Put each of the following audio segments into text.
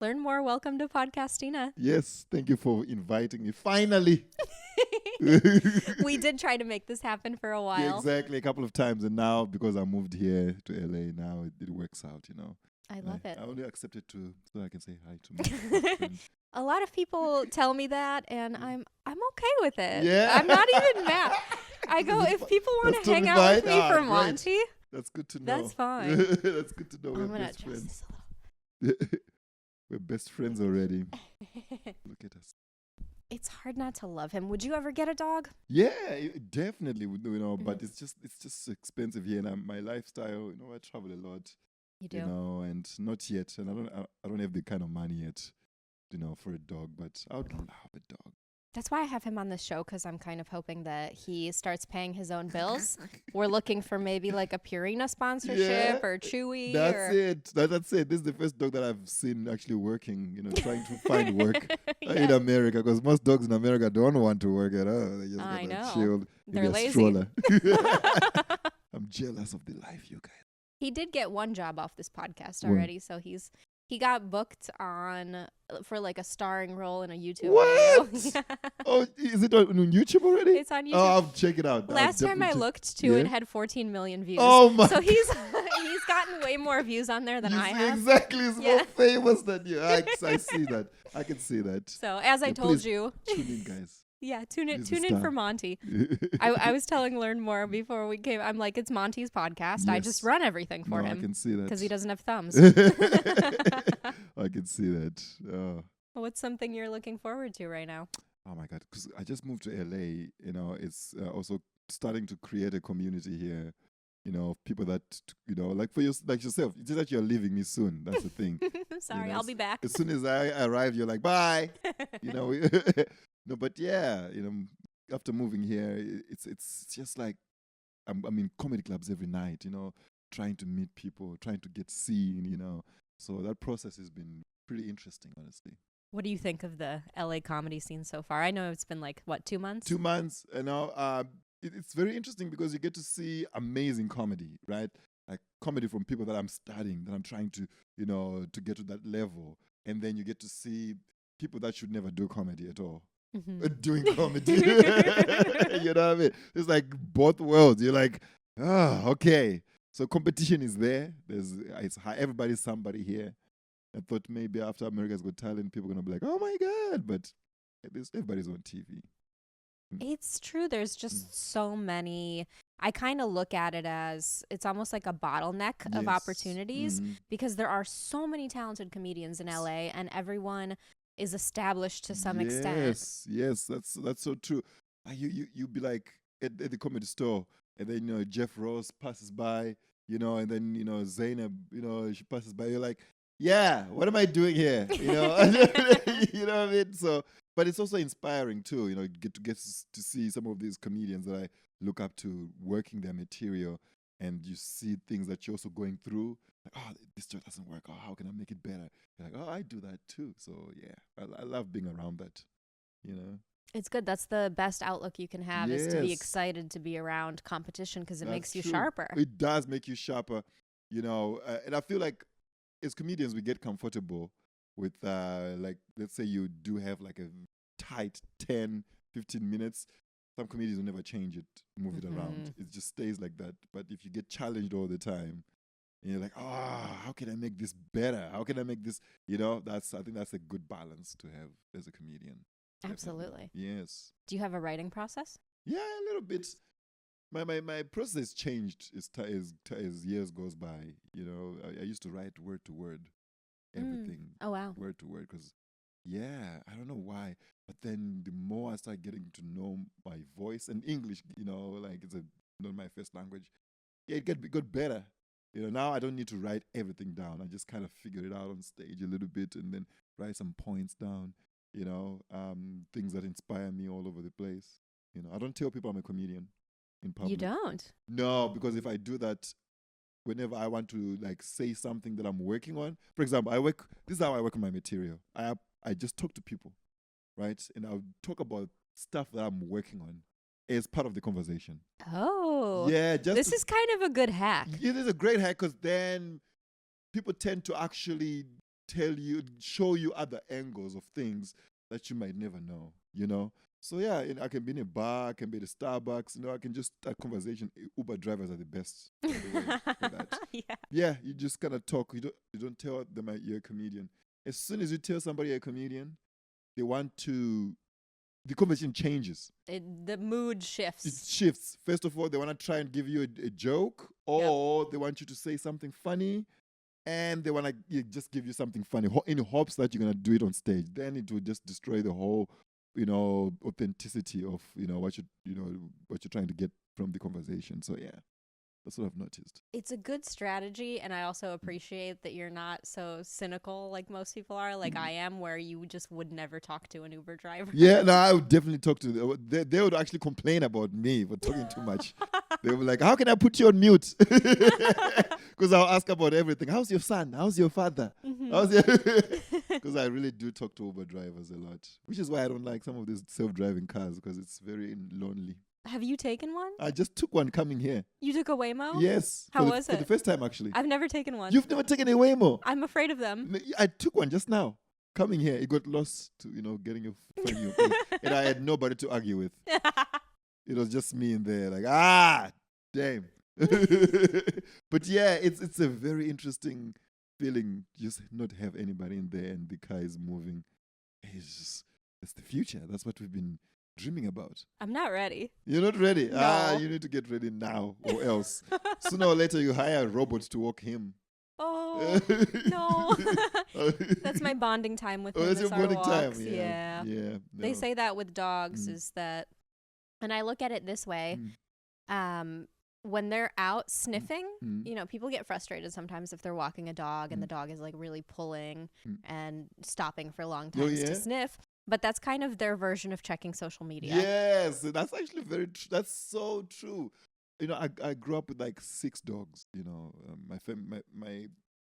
Learnmore, welcome to Podcastina. Yes, thank you for inviting me. Finally. We did try to make this happen for a while. Yeah, exactly. A couple of times. And now, because I moved here to LA, now it works out, you know. I love it. I only accepted so I can say hi to my friends. A lot of people tell me that, and I'm okay with it. Yeah. I'm not even mad. I go, if people want to hang out with me for Monty, that's good to know. That's fine. That's good to know. I'm We're gonna best adjust friends. this a little. We're best friends already. Look at us. It's hard not to love him. Would you ever get a dog? Yeah, definitely. You know, but it's just expensive here, and my lifestyle. You know, I travel a lot. You do. You know, and not yet, and I don't have the kind of money yet, you know, for a dog. But I would love a dog. That's why I have him on this show, because I'm kind of hoping that he starts paying his own bills. We're looking for maybe like a Purina sponsorship or Chewy. That's it. That's it. This is the first dog that I've seen actually working, you know, trying to find work in America, because most dogs in America don't want to work at all. They just I know. chill. They're lazy. Stroller. I'm jealous of the life you guys. He did get one job off this podcast What? already, so he got booked for like a starring role in a YouTube What? video. Yeah. Oh, is it on YouTube already? It's on YouTube. Oh, I'll check it out. Last time I looked too, Yeah? it had 14 million views. Oh my! So he's gotten way more views on there than You I see, have. exactly. He's Yeah. more famous than you. I see that. I can see that. So as I Yeah, told please you, Tune in, guys. yeah, tune in He's a for star. Monty. I was telling Learn More before we came. I'm like, it's Monty's podcast. I just Yes. run everything for No, I him can see that. because he doesn't have thumbs. I can see that. Oh. What's something you're looking forward to right now? Oh my God, because I just moved to LA. You know, it's also starting to create a community here. You know, of people that, you know, like like yourself. It's just that you're leaving me soon. That's the thing. Sorry, know, I'll be back. As soon as I arrive, you're like, bye. You know, no, but yeah, you know, after moving here, it's just like I'm in comedy clubs every night. You know, trying to meet people, trying to get seen. You know, so that process has been pretty interesting, honestly. What do you think of the LA comedy scene so far? I know it's been like, what, 2 months? 2 months, you know, it's very interesting because you get to see amazing comedy, right? Like comedy from people that I'm studying, that I'm trying to, you know, to get to that level. And then you get to see people that should never do comedy at all. Doing comedy. You know what I mean? It's like both worlds. You're like, okay. So competition is there. It's high. Everybody's somebody here. I thought maybe after America's Got Talent, people are going to be like, oh my God. But at least everybody's on TV. It's true. There's just so many. I kind of look at it as it's almost like a bottleneck of Yes. opportunities because there are so many talented comedians in LA and everyone is established to some extent. Yes, that's so true. You be like at the comedy store, and then you know Jeff Ross passes by, you know, and then you know Zainab, you know, she passes by. You're like, yeah, what am I doing here? You know, you know what I mean. So, but it's also inspiring too. You know, get to see some of these comedians that I look up to working their material, and you see things that you're also going through. Like, oh, this joke doesn't work. Oh, how can I make it better? You're like, oh, I do that too. So yeah, I love being around that. You know, It's good. That's the best outlook you can have is to be Yes. excited to be around competition because it That's makes you true. sharper. It does make you sharper. You know, and I feel like as comedians we get comfortable with like, let's say you do have like a tight 10, 15 minutes. Some comedians will never change it, move it around. It just stays like that. But if you get challenged all the time, and you're like, how can I make this better? How can I make this, you know, I think that's a good balance to have as a comedian. Definitely. Absolutely. Yes. Do you have a writing process? Yeah, a little bit. My process changed as years goes by. You know, I used to write word to word, everything. Oh, wow. Word to word, because I don't know why, but then the more I start getting to know my voice and English, you know, like it's not my first language. Yeah, it got better. You know, now I don't need to write everything down. I just kind of figure it out on stage a little bit and then write some points down. You know, things that inspire me all over the place. You know, I don't tell people I'm a comedian in public. You don't? No, because if I do that, whenever I want to like say something that I'm working on, for example, this is how I work on my material. I just talk to people, right? And I'll talk about stuff that I'm working on as part of the conversation. Oh. Yeah, This is kind of a good hack. It is a great hack because then people tend to actually show you other angles of things that you might never know, you know? So yeah, I can be in a bar, I can be at a Starbucks, I can just start conversation. Uber drivers are the best, by the way, for that. Yeah. Yeah, you just kind of talk. You don't tell them you're a comedian. As soon as you tell somebody you're a comedian, they want to. The conversation changes. The mood shifts. It shifts. First of all, they want to try and give you a joke, or they want you to say something funny, and they want to just give you something funny in hopes that you're gonna do it on stage. Then it will just destroy the whole, authenticity of what you're trying to get from the conversation. So yeah. That's what I've noticed. It's a good strategy, and I also appreciate that you're not so cynical like most people are, like I am, where you just would never talk to an Uber driver. Yeah, no, I would definitely talk to them. They would actually complain about me for talking too much. They were like, how can I put you on mute? Because I'll ask about everything. How's your son? How's your father? Because I really do talk to Uber drivers a lot, which is why I don't like some of these self-driving cars, because it's very lonely. Have you taken one? I just took one coming here. You took a Waymo? Yes. How was it? For the first time, actually. I've never taken one. You've never taken a Waymo? I'm afraid of them. I took one just now. Coming here, it got lost to, getting finding your place. And I had nobody to argue with. It was just me in there, like, damn. But yeah, it's a very interesting feeling. Just not have anybody in there and the car is moving. It's the future. That's what we've been dreaming about. I'm not ready. You're not ready? No. You need to get ready now or else. Sooner or later, you hire a robot to walk him. Oh, no. That's my bonding time with him. That's your bonding walks. time. Yeah. No. They say that with dogs is that, and I look at it this way, when they're out sniffing, people get frustrated sometimes if they're walking a dog and the dog is like really pulling and stopping for long times to sniff. But that's kind of their version of checking social media. Yes, that's actually that's so true. I grew up with like 6 dogs. My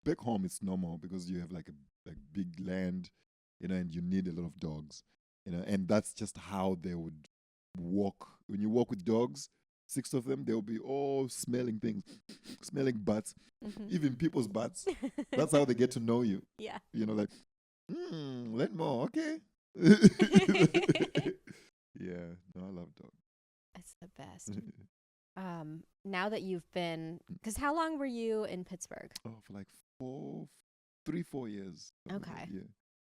back home it's normal because you have like a big land, and you need a lot of dogs, and that's just how they would walk. When you walk with dogs, 6 of them, they'll be all smelling things, smelling butts, even people's butts. That's how they get to know you. Yeah. Like, Learnmore, okay. Yeah, no, I love dogs. It's the best. Now that you've been, because how long were you in Pittsburgh? Oh, for like 4 years. Okay. Yeah.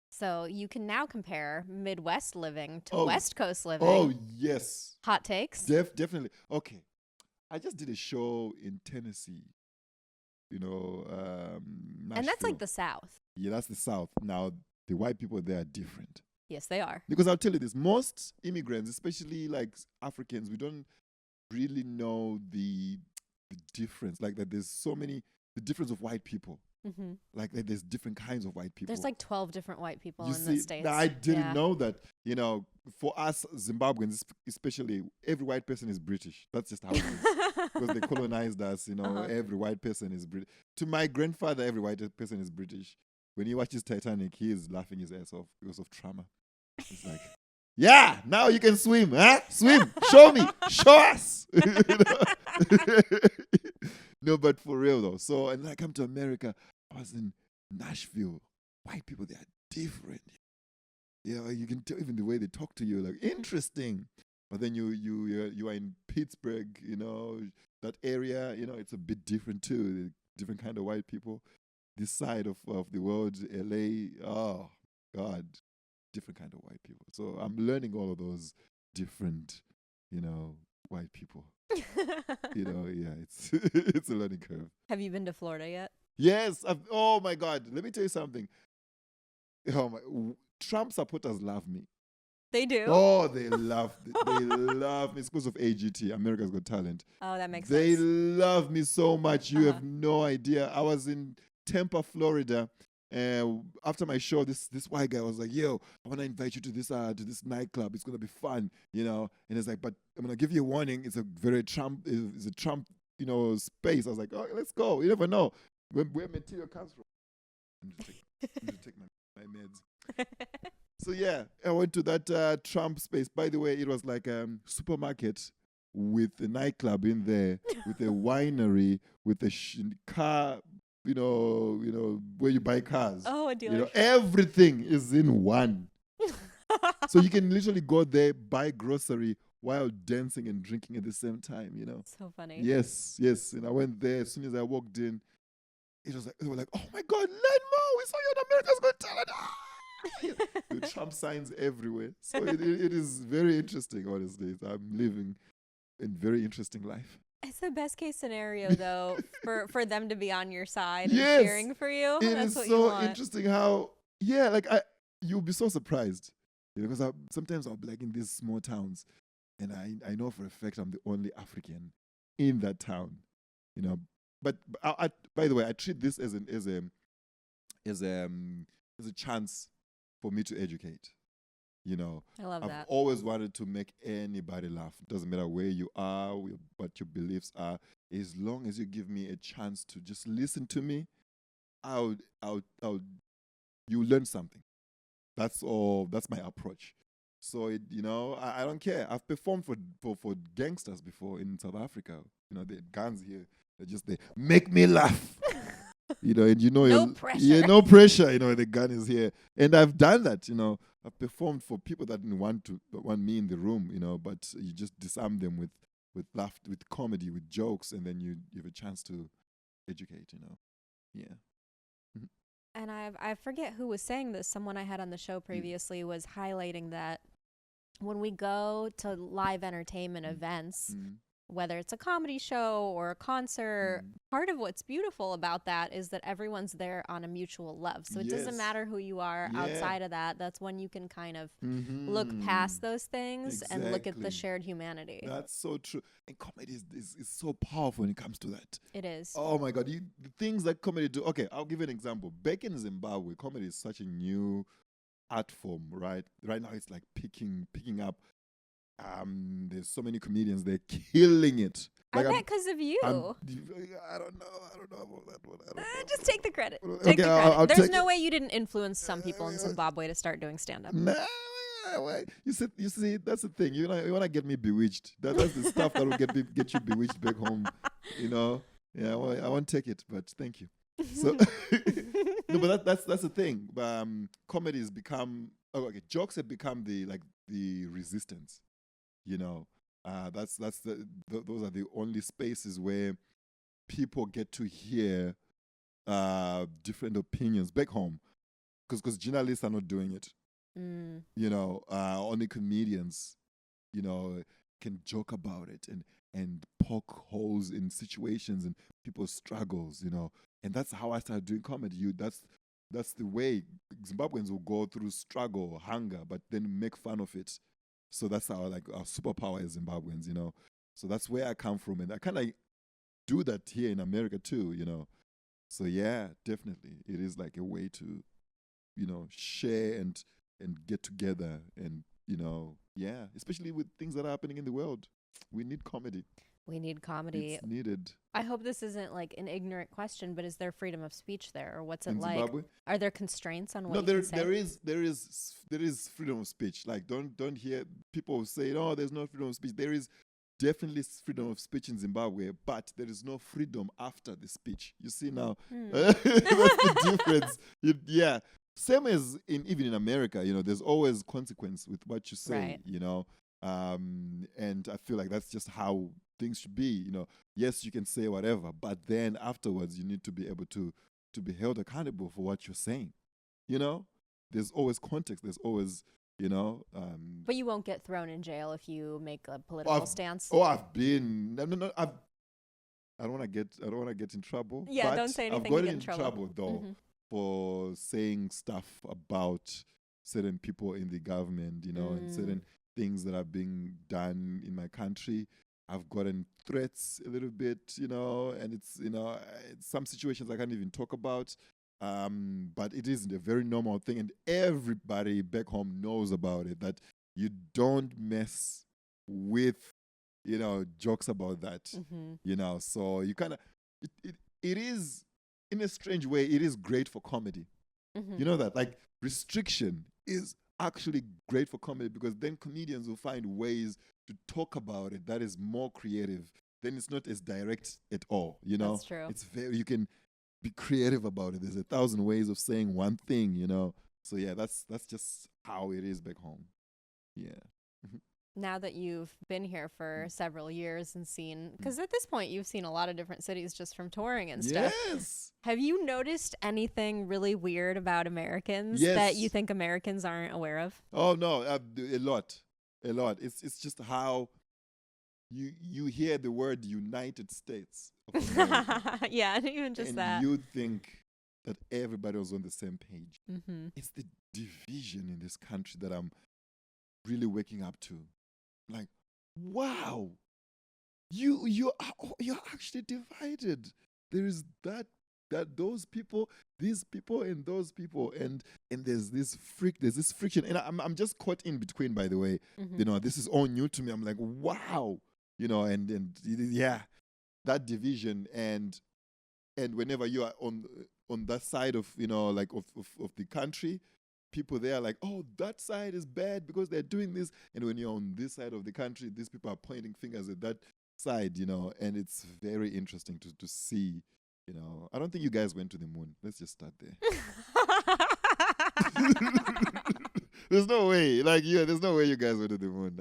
So you can now compare Midwest living to West Coast living. Oh, yes. Hot takes? Definitely. Okay. I just did a show in Tennessee, Nashville. And that's like the South. Yeah, that's the South. Now, the white people there are different. Yes, they are. Because I'll tell you this, most immigrants, especially like Africans, we don't really know the difference. Like that there's the difference of white people. Like that there's different kinds of white people. There's like 12 different white people in see, the States. I didn't know that. For us Zimbabweans, especially, every white person is British. That's just how it is. Because they colonized us, every white person is British. To my grandfather, every white person is British. When he watches Titanic, he is laughing his ass off because of trauma. It's like, yeah, now you can swim, huh? Swim, show me, show us. No, but for real though. So, and then I come to America, I was in Nashville. White people, they are different. You can tell even the way they talk to you, like, interesting. But then you are in Pittsburgh, that area, it's a bit different too. Different kind of white people. This side of the world, LA, oh God, different kind of white people. So I'm learning all of those different, white people. Yeah, it's a learning curve. Have you been to Florida yet? Yes. Oh my God, let me tell you something. Trump supporters love me. They do? Oh, they love me. They love me. It's because of AGT, America's Got Talent. Oh, that makes They sense. love me so much. You have no idea. I was in Tampa, Florida. After my show, this white guy was like, "Yo, I want to invite you to this nightclub. It's gonna be fun, And it's like, but I'm gonna give you a warning. It's a very Trump, space. I was like, "Oh, let's go. You never know where material comes from." I need to take my meds. So yeah, I went to that Trump space. By the way, it was like a supermarket with a nightclub in there, with a winery, with a car where you buy cars. Oh, a dealership. Everything is in one. So you can literally go there, buy grocery while dancing and drinking at the same time, So funny. Yes. And I went there. As soon as I walked in, it was like, they were like, oh my God, Learnmore, we saw you on America's Got Talent. The Trump signs everywhere. So it is very interesting, honestly. I'm living a very interesting life. It's the best case scenario, though, for them to be on your side and Yes, cheering for you. That's what you want. It is so interesting how, you'll be so surprised. Because sometimes I'll be like in these small towns, and I know for a fact I'm the only African in that town, But by the way, I treat this as a chance for me to educate. I love that. I've always wanted to make anybody laugh. It doesn't matter where you are, what your beliefs are. As long as you give me a chance to just listen to me, you learn something. That's all. That's my approach. So I don't care. I've performed for gangsters before in South Africa. They had guns here. They make me laugh. And no pressure. Yeah, no pressure. The gun is here, and I've done that. I've performed for people that didn't want me in the room. But you just disarm them with laugh, with comedy, with jokes, and then you have a chance to educate. Yeah. And I forget who was saying this. Someone I had on the show previously was highlighting that when we go to live entertainment events, whether it's a comedy show or a concert, part of what's beautiful about that is that everyone's there on a mutual love. So it doesn't matter who you are outside of that. That's when you can kind of look past those things and look at the shared humanity. That's so true. And comedy is so powerful when it comes to that. It is. Oh my God. The things that comedy do. Okay, I'll give you an example. Back in Zimbabwe, comedy is such a new art form, right? Right now it's like picking up. There's so many comedians, they're killing it. Like I bet because of you. I don't know about that one. Just take the credit. Take the credit. There's no way you didn't influence some people in Zimbabwe to start doing stand-up. Nah, you see, that's the thing. You want to get me bewitched. That's the stuff that will get you bewitched back home. Yeah, I won't take it, but thank you. So, no, but that's the thing. Comedy has become jokes have become the resistance. Those are the only spaces where people get to hear different opinions back home, because journalists are not doing it. Only comedians, can joke about it and poke holes in situations and people's struggles, and that's how I started doing comedy. That's the way Zimbabweans will go through struggle, hunger, but then make fun of it. So that's our superpower as Zimbabweans, So that's where I come from, and I kind of do that here in America too, So yeah, definitely, it is like a way to, share and get together, and especially with things that are happening in the world, we need comedy. We need comedy. It's needed. I hope this isn't like an ignorant question, but is there freedom of speech there, or what's it in like? Zimbabwe? Are there constraints on what you can say? There is freedom of speech. Like don't hear people say, "Oh, there's no freedom of speech." There is definitely freedom of speech in Zimbabwe, but there is no freedom after the speech. You see now, that's the difference. Same as even in America, there's always consequence with what you say. Right. And I feel like that's just how things should be. Yes, you can say whatever, but then afterwards you need to be able to be held accountable for what you're saying. There's always context. There's always, But you won't get thrown in jail if you make a political stance. I've been. No. I don't want to get in trouble. Yeah, but don't say anything. I've gotten in trouble though for saying stuff about certain people in the government, and certain things that are being done in my country. I've gotten threats a little bit, and it's some situations I can't even talk about. But it is a very normal thing, and everybody back home knows about it, that you don't mess with, jokes about that, so you kind of, it is, in a strange way, it is great for comedy. You know that, like, restriction is actually great for comedy, because then comedians will find ways to talk about it that is more creative. Then it's not as direct at all, That's true. It's very, you can be creative about it. There's 1,000 ways of saying one thing, you know. So yeah, that's just how it is back home. Yeah. Now that you've been here for several years and seen, because at this point you've seen a lot of different cities just from touring and stuff. Yes. Have you noticed anything really weird about Americans Yes. that you think Americans aren't aware of? Oh no, a lot. It's just how you hear the word United States of America. Yeah, even just and that. you think that everybody was on the same page. Mm-hmm. It's the division in this country that I'm really waking up to. Like, wow, you're actually divided. There is that those people, these people, and those people, and there's this friction, and I'm just caught in between. By the way, Mm-hmm. you know, this is all new to me. I'm like, wow, you know, and yeah, that division, and whenever you are on that side of, you know, like of the country, people there are like, oh, that side is bad because they're doing this. And when you're on this side of the country, these people are pointing fingers at that side, you know, and it's very interesting to see, you know. I don't think you guys went to the moon. Let's just start there. There's no way. Like, yeah, there's no way you guys went to the moon.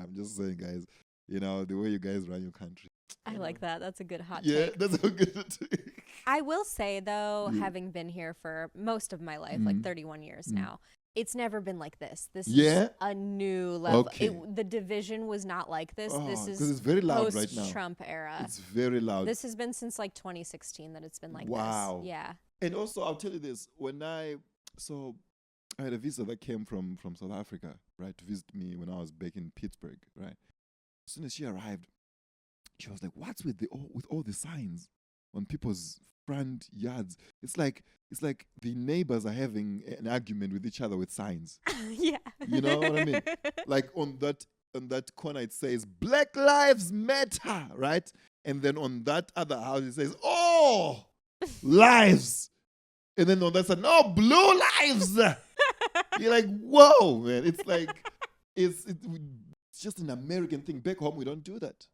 I'm just saying, guys, you know, the way you guys run your country. I like that. That's a good hot Yeah, take. that's a good take. I will say, though, having been here for most of my life, like 31 years now, it's never been like this. This is a new level. Okay. The division was not like this. This is 'cause it's very loud right now. post-Trump era. It's very loud. This has been since like 2016 that it's been like Wow. this. Yeah. And also, I'll tell you this: I had a visitor that came from South Africa, right, to visit me when I was back in Pittsburgh, right. As soon as she arrived, she was like, "What's with all the signs on people's front yards? It's like the neighbors are having an argument with each other with signs." Yeah. You know what I mean? Like on that corner it says Black Lives Matter, right? And then on that other house it says, "Oh, lives." And then on that side, "No, blue lives." You're like, whoa, man. It's like it's just an American thing. Back home we don't do that.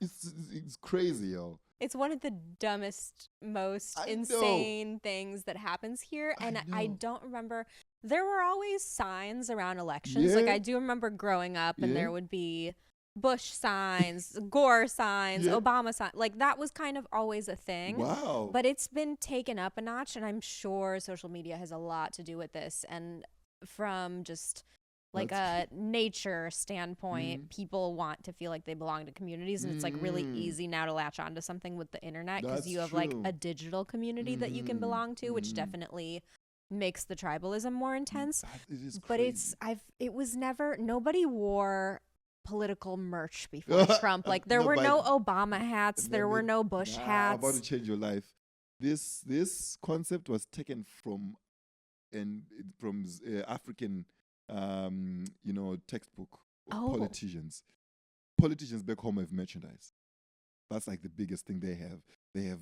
It's crazy, yo. It's one of the dumbest, most I insane things that happens here. And I know. don't remember. There were always signs around elections. Like, Yeah. I do remember growing up, and Yeah. there would be Bush signs, Gore signs, Yeah. Obama signs. Like, that was kind of always a thing. Wow. But it's been taken up a notch, and I'm sure social media has a lot to do with this. And from just like a nature standpoint, people want to feel like they belong to communities, and it's like really easy now to latch onto something with the internet because That's you have like true. a digital community that you can belong to, which definitely makes the tribalism more intense. It is But crazy. it was never, nobody wore political merch before Trump. Like, there were no Obama hats, there were no Bush I'm hats. about to change your life. This concept was taken from African textbook of Oh. politicians. Politicians back home have merchandise. That's like the biggest thing they have. They have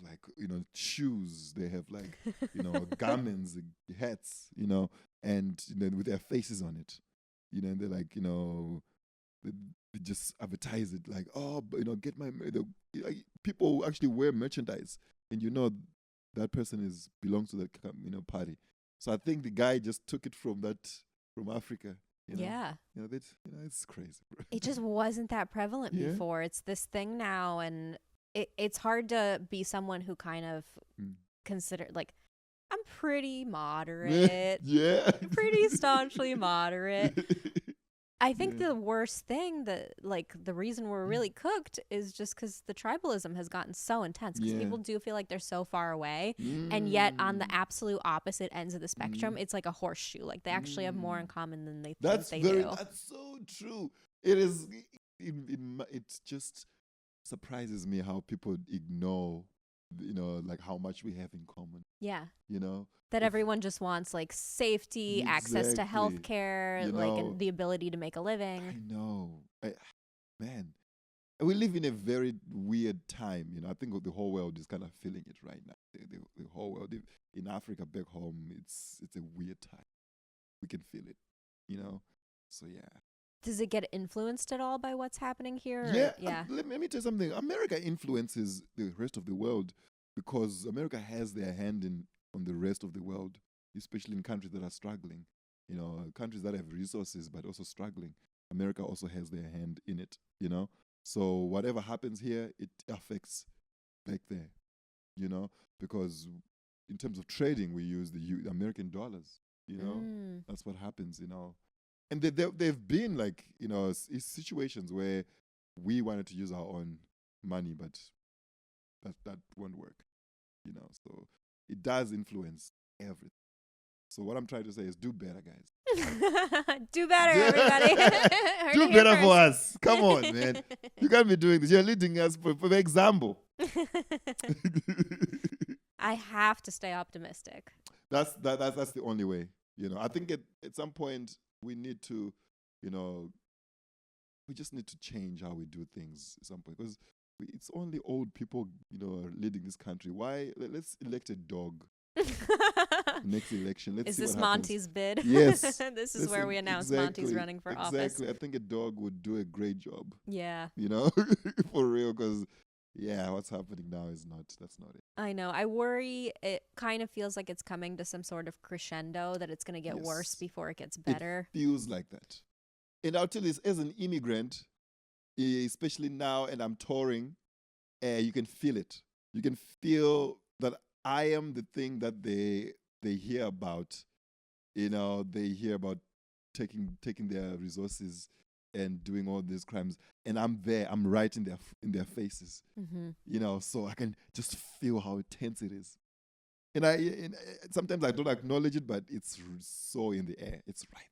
like, you know, shoes. They have like, you know, garments, hats, you know, and then with their faces on it. You know, and they're like, you know, they just advertise it like, oh, but, you know, get my people actually wear merchandise, and you know that person belongs to that, you know, party. So I think the guy just took it from Africa. You know? Yeah. You know, it's crazy, bro. It just wasn't that prevalent Yeah. before. It's this thing now, and it's hard to be someone who kind of consider, like, I'm pretty moderate. Yeah. Pretty staunchly moderate. I think the worst thing that, like, the reason we're really cooked is just because the tribalism has gotten so intense, because people do feel like they're so far away, and yet on the absolute opposite ends of the spectrum, it's like a horseshoe. Like, they actually have more in common than they think they do. That's so true. It is. It just surprises me how people ignore, you know, like how much we have in common. Yeah. You know, That everyone just wants, like, safety, access to Exactly. health care, You like, know, and the ability to make a living. I know. Man, we live in a very weird time. You know, I think the whole world is kind of feeling it right now. The whole world in Africa, back home, it's a weird time. We can feel it. You know, so yeah. Does it get influenced at all by what's happening here? Yeah, Yeah. let me tell you something. America influences the rest of the world because America has their hand on the rest of the world, especially in countries that are struggling. Countries that have resources but also struggling. America also has their hand in it. So whatever happens here, it affects back there. Because in terms of trading, we use the American dollars. That's what happens. And they've been like situations where we wanted to use our own money, but that won't work. So it does influence everything. So what I'm trying to say is do better, guys. Do better, everybody. Do better for us. Come on, man. You can't be doing this. You're leading us for example. I have to stay optimistic. That's the only way. I think at some point we need to, we just need to change how we do things at some point, because it's only old people, leading this country. Why? Let's elect a dog. Next election. Let's see this what Monty's happens. bid? Yes. This is where we announce Monty's running for office. Exactly. I think a dog would do a great job. Yeah. For real, because what's happening now that's not it. I know. I worry it kind of feels like it's coming to some sort of crescendo, that it's going to get worse before it gets better. It feels like that. And I'll tell you this, as an immigrant, especially now, and I'm touring, you can feel it. You can feel that I am the thing that they hear about. They hear about taking their resources and doing all these crimes, and I'm there. I'm right in their faces. Mm-hmm. So I can just feel how tense it is. And sometimes I don't acknowledge it, but it's so in the air. It's right.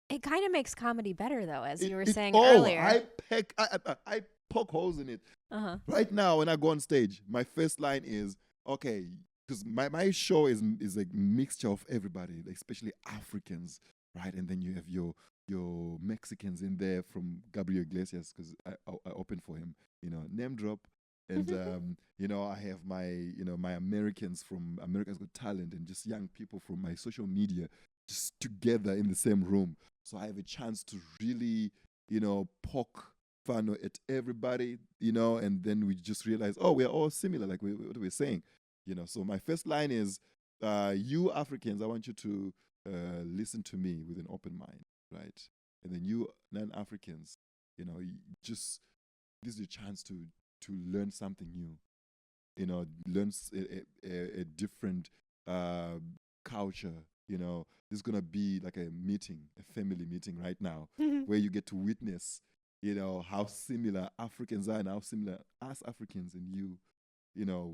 It kind of makes comedy better, though, as you were saying earlier. I poke holes in it. Uh-huh. Right now, when I go on stage, my first line is, okay, because my show is a mixture of everybody, especially Africans, right? And then you have your Mexicans in there from Gabriel Iglesias, because I open for him, name drop. And, I have my Americans from America's Got Talent, and just young people from my social media, just together in the same room. So I have a chance to really, poke fun at everybody, and then we just realize, oh, we're all similar, like what we're saying, So my first line is, you Africans, I want you to listen to me with an open mind, right? And then you non-Africans, this is your chance to learn something new, learn a different culture. There's going to be like a family meeting right now, where you get to witness, how similar Africans are and how similar us Africans and you,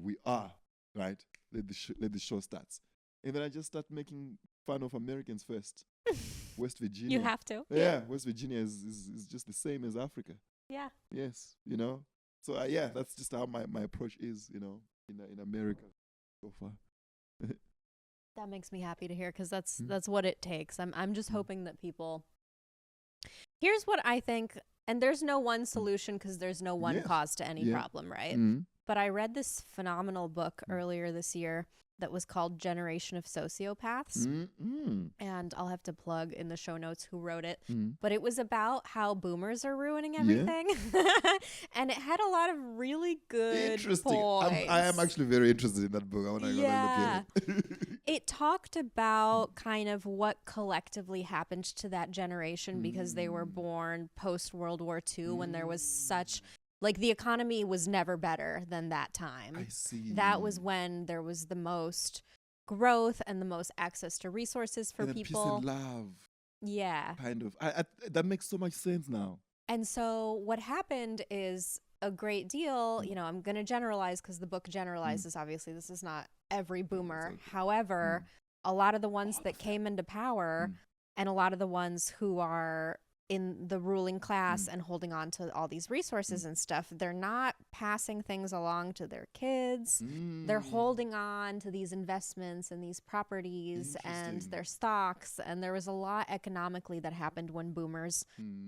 we are, right? Let the show starts. And then I just start making fun of Americans first. West Virginia. You have to. Yeah, West Virginia is just the same as Africa. Yeah. Yes, So that's just how my approach is, in America so far. That makes me happy to hear, because that's what it takes. I'm just hoping that people. Here's what I think, and there's no one solution, because there's no one cause to any problem, right? But I read this phenomenal book earlier this year that was called Generation of Sociopaths. And I'll have to plug in the show notes who wrote it. But it was about how boomers are ruining everything. And it had a lot of really good points. I am actually very interested in that book. I want to look at it. It talked about kind of what collectively happened to that generation, because they were born post-World War II, when there was such... Like, the economy was never better than that time. I see. That was when there was the most growth and the most access to resources for people. Peace and love. Yeah. Kind of. That makes so much sense now. And so what happened is a great deal, I'm going to generalize, because the book generalizes, obviously. This is not every boomer. However, a lot of the ones that came into power and a lot of the ones who are in the ruling class and holding on to all these resources and stuff, they're not passing things along to their kids. They're holding on to these investments and these properties and their stocks. And there was a lot economically that happened when boomers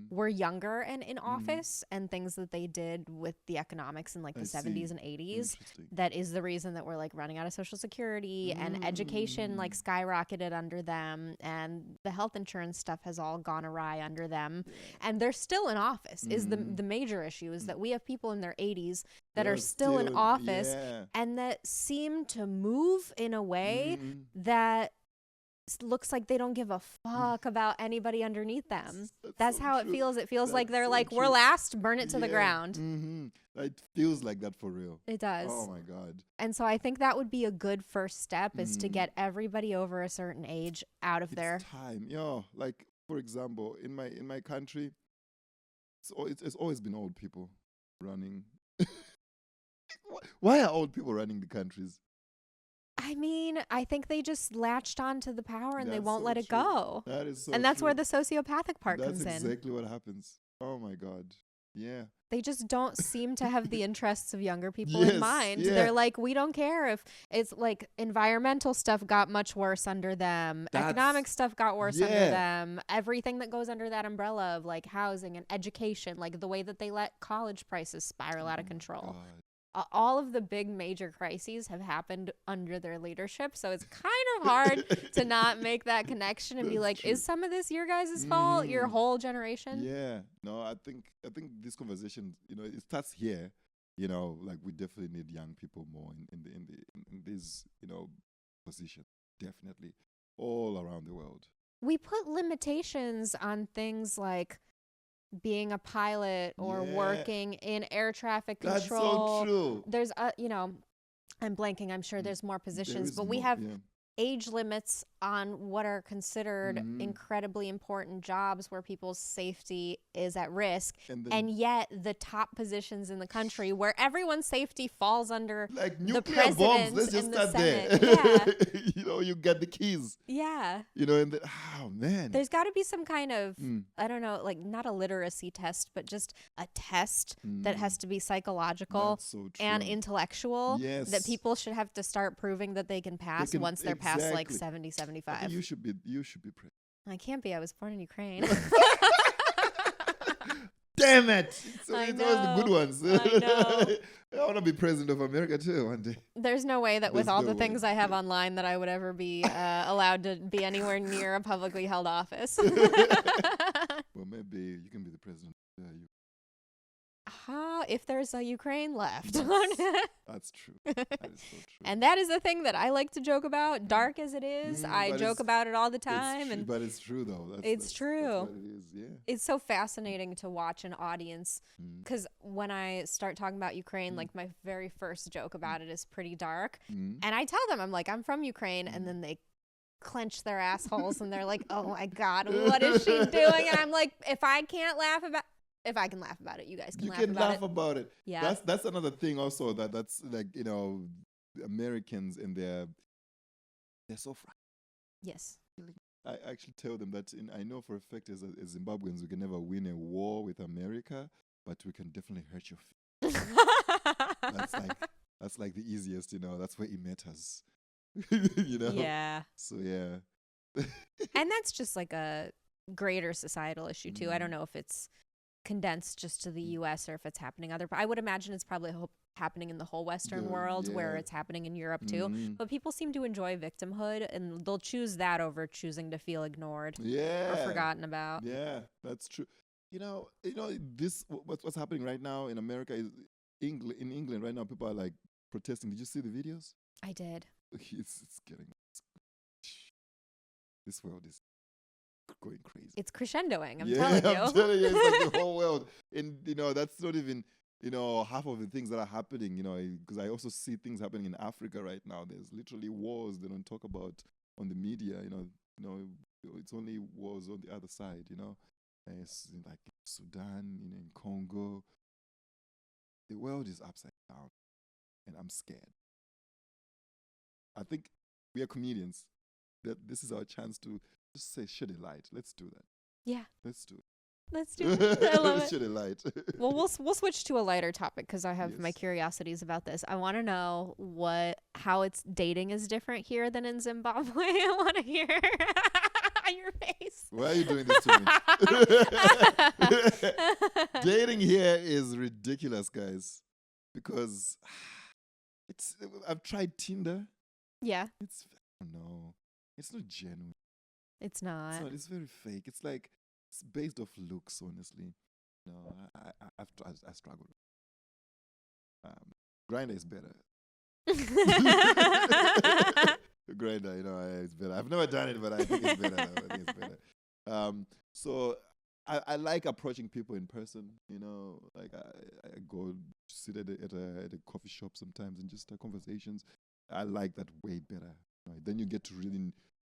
were younger and in office, and things that they did with the economics in like the 70s and 80s. That is the reason that we're like running out of Social Security, and education like skyrocketed under them, and the health insurance stuff has all gone awry under them. them, and they're still in office. Is the major issue is that we have people in their 80s that are still in office and that seem to move in a way that looks like they don't give a fuck about anybody underneath them. That's so how it feels. It feels like they're like, we're last, burn it to the ground. It feels like that for real. It does. Oh my God. And so I think that would be a good first step, is to get everybody over a certain age out of there. Time. Like, for example, in my country, it's always been old people running. Why are old people running the countries? I mean, I think they just latched onto the power and they won't so let it true. go. That is so And that's true. where the sociopathic part comes in. That's exactly what happens. Oh my God. Yeah. They just don't seem to have the interests of younger people in mind. They're like, we don't care if it's like environmental stuff got much worse under them. Economic stuff got worse under them. Everything that goes under that umbrella of like housing and education, like the way that they let college prices spiral out of control. God. All of the big major crises have happened under their leadership. So it's kind of hard to not make that connection and be like, true. Is some of this your guys' fault? Your whole generation? Yeah. No, I think this conversation, it starts here. Like we definitely need young people more in these, positions. Definitely. All around the world. We put limitations on things like being a pilot or working in air traffic control. That's so true. There's I'm blanking. I'm sure there's more positions, but we have age limits on what are considered incredibly important jobs where people's safety is at risk. And yet the top positions in the country where everyone's safety falls under like the nuclear bombs. Let's just start there. Yeah. You get the keys. Yeah. And man. There's got to be some kind of, I don't know, like not a literacy test, but just a test that has to be psychological and intellectual that people should have to start proving that they can pass once they're past like 70, 75. You should be president. I can't be. I was born in Ukraine. Damn it! I It's know. always the good ones. I know. I want to be president of America too one day. There's no way that with all the things I have online that I would ever be allowed to be anywhere near a publicly held office. Well, maybe you can be the president. If there's a Ukraine left. That's true. That is so true. And that is the thing that I like to joke about, dark as it is. I joke about it all the time. But it's true, though. It's true. That's what it is, yeah. It's so fascinating to watch an audience because when I start talking about Ukraine, like my very first joke about it is pretty dark. And I tell them, I'm like, I'm from Ukraine. And then they clench their assholes and they're like, oh my God, what is she doing? And I'm like, if I can laugh about it, you guys can laugh about it. You can laugh about it. Yeah. That's another thing also that's like, Americans and they're so frightened. Yes. I actually tell them that I know for a fact as Zimbabweans we can never win a war with America, but we can definitely hurt your feelings. That's like the easiest, that's where it matters. Yeah. So yeah. And that's just like a greater societal issue too. I don't know if it's condensed just to the US or if it's happening I would imagine it's probably happening in the whole Western world where it's happening in Europe too. But people seem to enjoy victimhood and they'll choose that over choosing to feel ignored or forgotten about. Yeah, that's true. This what's happening right now in America is in England right now. People are like protesting. Did you see the videos? I did. It's getting this world is going crazy. It's crescendoing. I'm telling you. I'm telling you, it's like the whole world. And that's not even half of the things that are happening. Because I also see things happening in Africa right now. There's literally wars they don't talk about on the media. It's only wars on the other side. It's like Sudan, in Congo. The world is upside down, and I'm scared. I think we are comedians. That this is our chance to just say, shed a light. Let's do that. Yeah. Let's do it. Let's do it. I love it. Shed a light. Well, we'll switch to a lighter topic because I have my curiosities about this. I want to know how it's dating is different here than in Zimbabwe. I want to hear your face. Why are you doing this to me? Dating here is ridiculous, guys, because I've tried Tinder. Yeah. I don't know. It's not genuine. It's not. It's very fake. It's like it's based off looks, honestly. I struggle. Grinder is better. Grinder, it's better. I've never done it, but I think it's better. I think it's better. So I like approaching people in person. Like I go sit at a coffee shop sometimes and just have conversations. I like that way better. Right? Then you get to really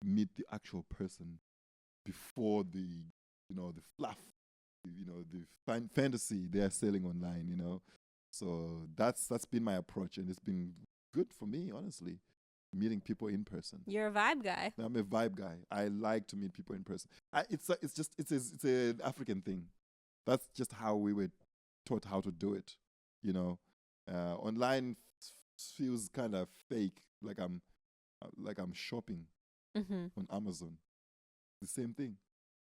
meet the actual person before the fluff, the fantasy they are selling online. So that's been my approach, and it's been good for me, honestly. Meeting people in person. You're a vibe guy. I'm a vibe guy. I like to meet people in person. It's an African thing. That's just how we were taught how to do it. Online feels kind of fake, like I'm shopping on Amazon. The same thing.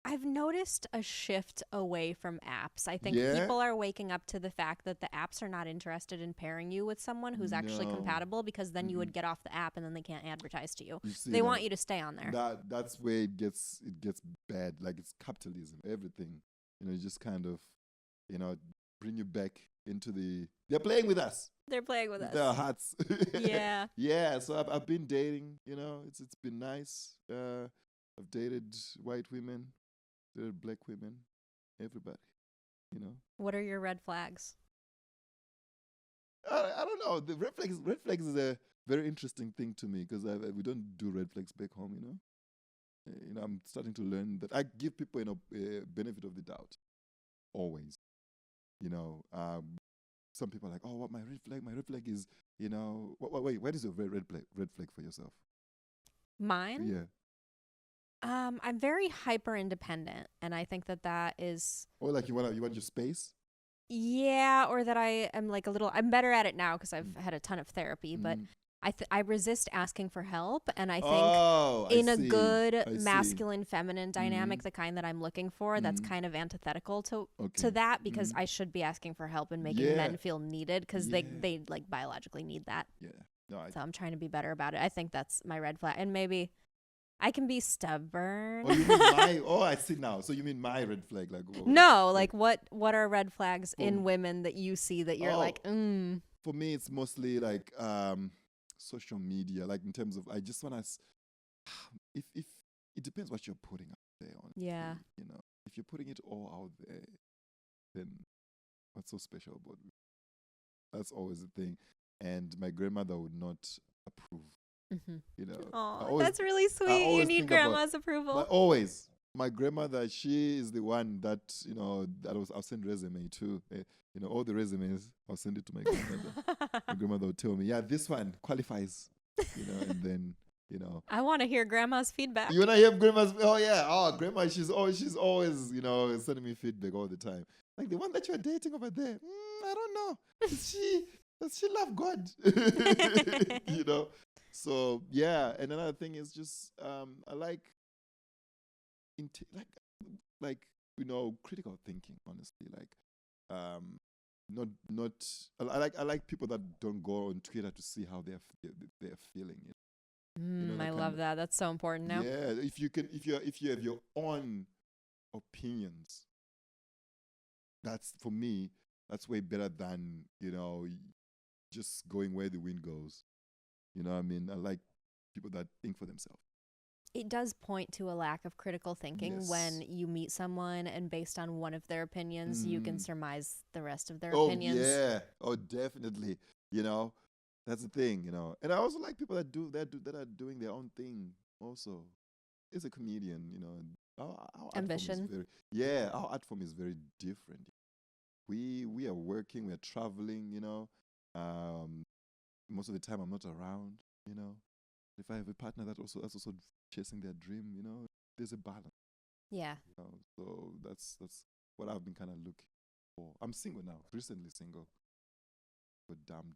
I've noticed a shift away from apps. I think people are waking up to the fact that the apps are not interested in pairing you with someone who's actually compatible, because then you would get off the app and then they can't advertise to you. They want you to stay on there. That's where it gets bad. Like, it's capitalism, everything. Just kind of, bring you back into they're playing with us. They're playing with us. Their hearts. Yeah. Yeah. So I've been dating. It's been nice. I've dated white women. Dated black women, everybody, What are your red flags? I don't know. The red flags is a very interesting thing to me, because we don't do red flags back home, I'm starting to learn that I give people a benefit of the doubt, always. Some people are like, oh, what my red flag? My red flag is, wait, what is your red flag for yourself? Mine? Yeah. I'm very hyper independent, and I think that is. Oh, like you want your space? Yeah, or that I am like I'm better at it now because I've had a ton of therapy, but I resist asking for help, and I think a good masculine feminine dynamic, the kind that I'm looking for, that's kind of antithetical to that, because I should be asking for help and making men feel needed, because they like biologically need that. Yeah. No, so I'm trying to be better about it. I think that's my red flag, and maybe I can be stubborn. Oh, you mean I see now. So you mean my red flag? Like, no, like what are red flags in women that you see that you're like, For me, it's mostly like social media. Like, in terms of, I just want to, if it depends what you're putting out there. Honestly, yeah. If you're putting it all out there, then what's so special about it? That's always the thing. And my grandmother would not approve. Oh, that's really sweet. You need grandma's approval. Always. My grandmother, she is the one that, I'll send resume to. All the resumes, I'll send it to my grandmother. My grandmother will tell me, yeah, this one qualifies. And then, I want to hear grandma's feedback. You want to hear grandma's? Oh, yeah. Oh, grandma, she's always, sending me feedback all the time. Like, the one that you're dating over there, I don't know. Does she love God? So, yeah. And another thing is just, I like critical thinking, honestly. Like, I like people that don't go on Twitter to see how they're feeling. I love that. That's so important now. Yeah, if you have your own opinions, that's, for me, that's way better than just going where the wind goes. I mean, I like people that think for themselves. It does point to a lack of critical thinking when you meet someone and based on one of their opinions, you can surmise the rest of their opinions. Oh, yeah. Oh, definitely. That's the thing, And I also like people that are doing their own thing also. As a comedian, our ambition. Our art form is very different. We are working, we are traveling, most of the time I'm not around, If I have a partner that's also chasing their dream, there's a balance. Yeah. So that's what I've been kind of looking for. I'm single now, recently single. But damned.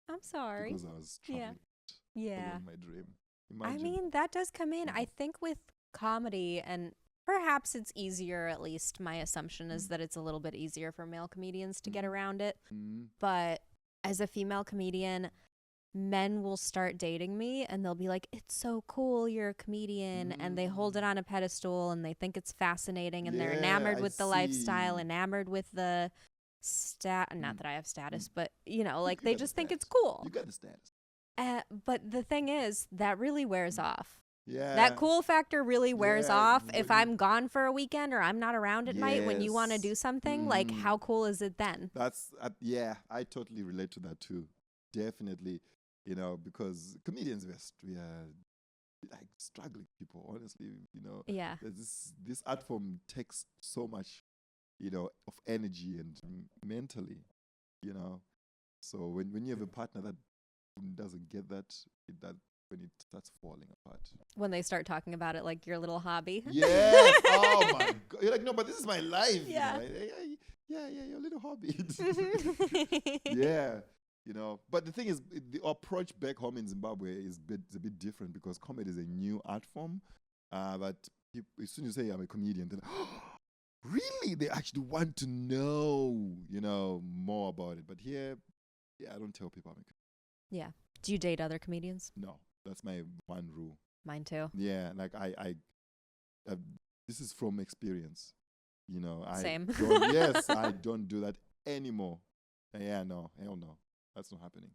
I'm sorry. Because I was traveling. Yeah. My dream. Imagine. I mean, that does come in. I think with comedy, and perhaps it's easier, at least my assumption is that it's a little bit easier for male comedians to get around it. But as a female comedian, men will start dating me and they'll be like, it's so cool, you're a comedian, and they hold it on a pedestal and they think it's fascinating and they're enamored with the lifestyle, enamored with the not that I have status, but like they just think it's cool. You got the status. But the thing is, that really wears off. Yeah. That cool factor really wears off if I'm gone for a weekend or I'm not around at night when you want to do something. Like, how cool is it then? That's, I totally relate to that too. Definitely, because comedians, we are like struggling people, honestly, Yeah. This art form takes so much, of energy and mentally, So when you have a partner that doesn't get that, when it starts falling apart. When they start talking about it like your little hobby. Yes. Oh my God. You're like, no, but this is my life. Yeah. Yeah, your little hobby. Yeah. But the thing is, the approach back home in Zimbabwe is a bit different because comedy is a new art form. But as soon as you say I'm a comedian, then really, they actually want to know, more about it. But here, I don't tell people I'm a comedian. Yeah. Do you date other comedians? No, that's my one rule. Mine too. Yeah, like I this is from experience. Same. Yes, I don't do that anymore. Yeah, no, hell no. That's not happening.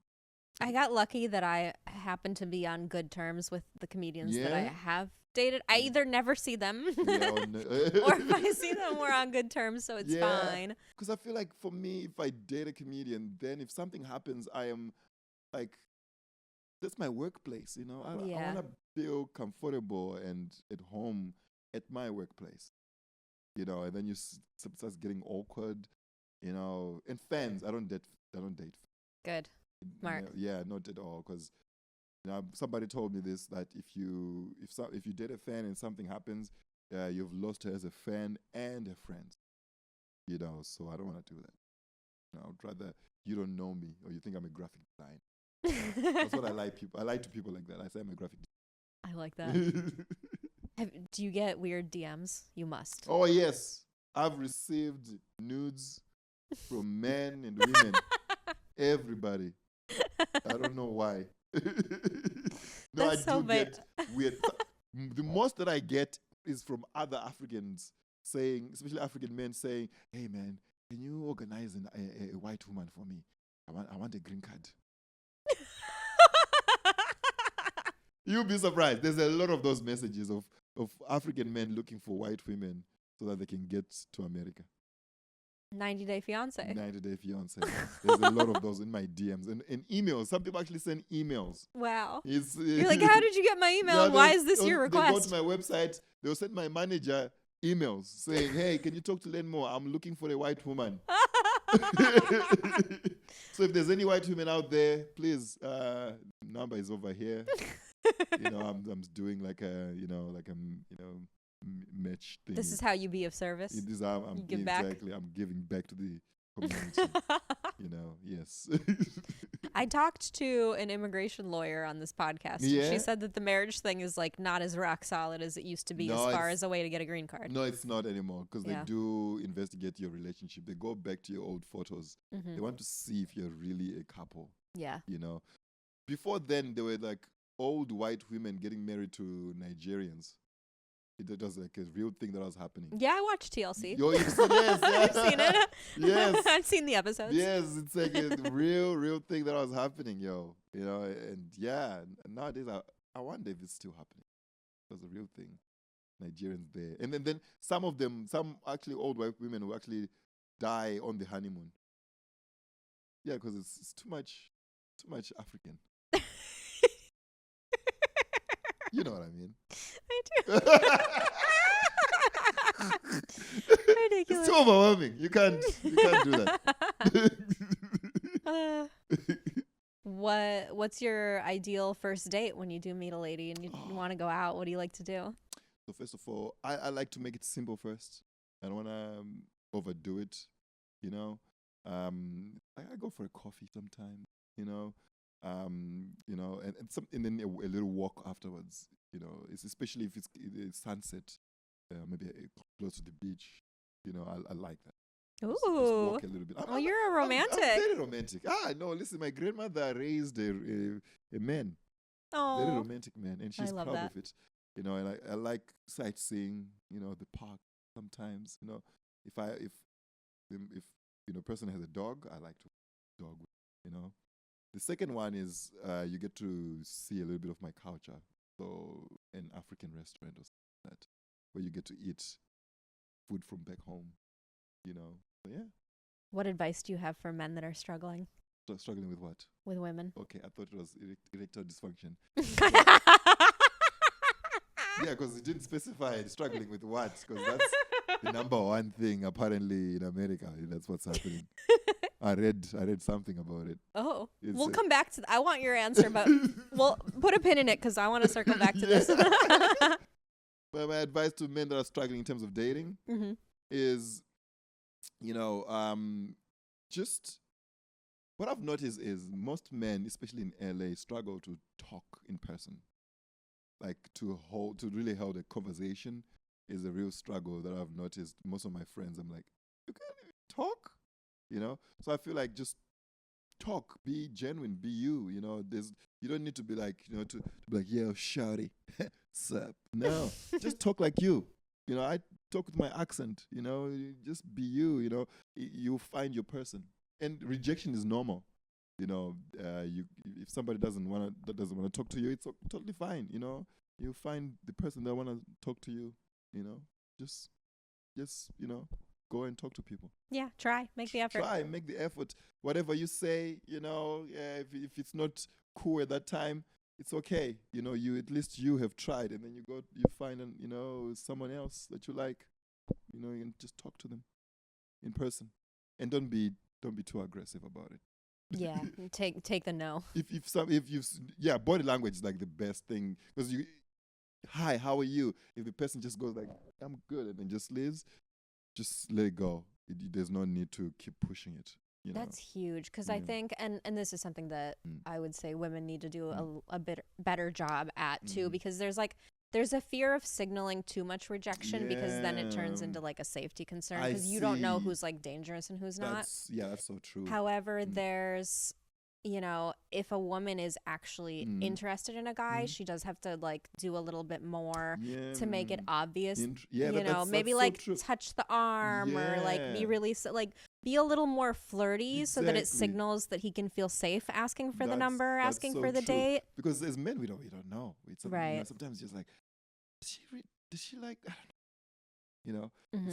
I got lucky that I happen to be on good terms with the comedians that I have dated. I either never see them or if I see them, we're on good terms, so it's fine. Because I feel like for me, if I date a comedian, then if something happens, I am like, that's my workplace, I want to feel comfortable and at home at my workplace, and then you starts getting awkward, and fans, I don't date. Good. Smart. Yeah, not at all, because somebody told me this, that if you date a fan and something happens, you've lost her as a fan and a friend, so I don't want to do that. I'd rather you don't know me or you think I'm a graphic designer. That's what I like people. I like to people like that. I say I'm a graphic designer. I like that. Do you get weird DMs? You must. Oh yes, I've received nudes from men and women. Everybody. I don't know why. No, That's I do get weird. The most that I get is from other Africans saying, especially African men saying, "Hey man, can you organize a white woman for me? I want a green card." You'll be surprised. There's a lot of those messages of African men looking for white women so that they can get to America. 90-Day Fiancé. 90-Day Fiancé. There's a lot of those in my DMs and emails. Some people actually send emails. Wow. You're like, how did you get my email? And why is this your request? They go to my website. They'll send my manager emails saying, "Hey, can you talk to Learnmore? I'm looking for a white woman." So if there's any white women out there, please, number is over here. I'm doing like a match thing. This is how you be of service. It is how I'm give back. Exactly. I'm giving back to the community. Yes. I talked to an immigration lawyer on this podcast. Yeah? And she said that the marriage thing is like not as rock solid as it used to be as far as a way to get a green card. No, it's not anymore because they do investigate your relationship. They go back to your old photos. Mm-hmm. They want to see if you're really a couple. Yeah. Before then, there were like old white women getting married to Nigerians. It was like a real thing that was happening. Yeah, I watched TLC. Yes. I've seen it. Yes. I've seen the episodes. Yes, it's like a real thing that was happening, and nowadays I wonder if it's still happening. It was a real thing. Nigerians there. And then some actually old white women who actually die on the honeymoon. Yeah, because it's too much African. You know what I mean? I do. Ridiculous. It's too overwhelming. You can't do that. What's your ideal first date when you do meet a lady and you want to go out? What do you like to do? So first of all, I like to make it simple first. I don't want to overdo it. I go for a coffee sometime. And then a little walk afterwards. It's especially if it's sunset, maybe close to the beach. I like that. Ooh. Just walk a little bit. Oh, you're a romantic. I'm very romantic. No, listen, my grandmother raised a man, very Oh, romantic man, and she's love proud that. of it. And I like sightseeing. The park sometimes. If person has a dog, I like to dog. The second one is you get to see a little bit of my culture. So an African restaurant or something like that, where you get to eat food from back home. So yeah. What advice do you have for men that are struggling So struggling with what? with women? Okay, I thought it was erectile dysfunction. Yeah, because it didn't specify struggling with what, because that's the number one thing apparently in America. That's what's happening. I read something about it. Oh, It's we'll come back to I want your answer, but we'll put a pin in it because I want to circle back to this. But my advice to men that are struggling in terms of dating Mm-hmm. is, just what I've noticed is most men, especially in LA, struggle to talk in person. Like to really hold a conversation is a real struggle that I've noticed. Most of my friends, I'm like, you can't even talk, So I feel like just talk, be genuine, be you. You don't need to be like, to be like, yeah, shawty, sup. No, just talk like you. I talk with my accent. You just be you. You'll find your person. And rejection is normal. If somebody doesn't want to talk to you, it's totally fine. You find the person that want to talk to you. Just go and talk to people. Yeah, make the effort. Make the effort. Whatever you say, if it's not cool at that time, it's okay. You at least you have tried, and then you find someone else that you like. You can just talk to them in person, and don't be too aggressive about it. Yeah, take the no. Body language is like the best thing, because hi, how are you? If the person just goes like, I'm good, and then just leaves, just let it go. There's no need to keep pushing it. That's huge, because I think, and this is something that I would say women need to do a bit better job at too, because there's a fear of signaling too much rejection, because then it turns into like a safety concern, because you don't know who's like dangerous and who's not. That's so true. However, there's, if a woman is actually interested in a guy, she does have to like do a little bit more to make it obvious. Maybe like so touch the arm or like be really be a little more flirty, so that it signals that he can feel safe asking for the number, asking for the date. Because as men, we don't know. It's right. Sometimes just like, does she like? I don't know.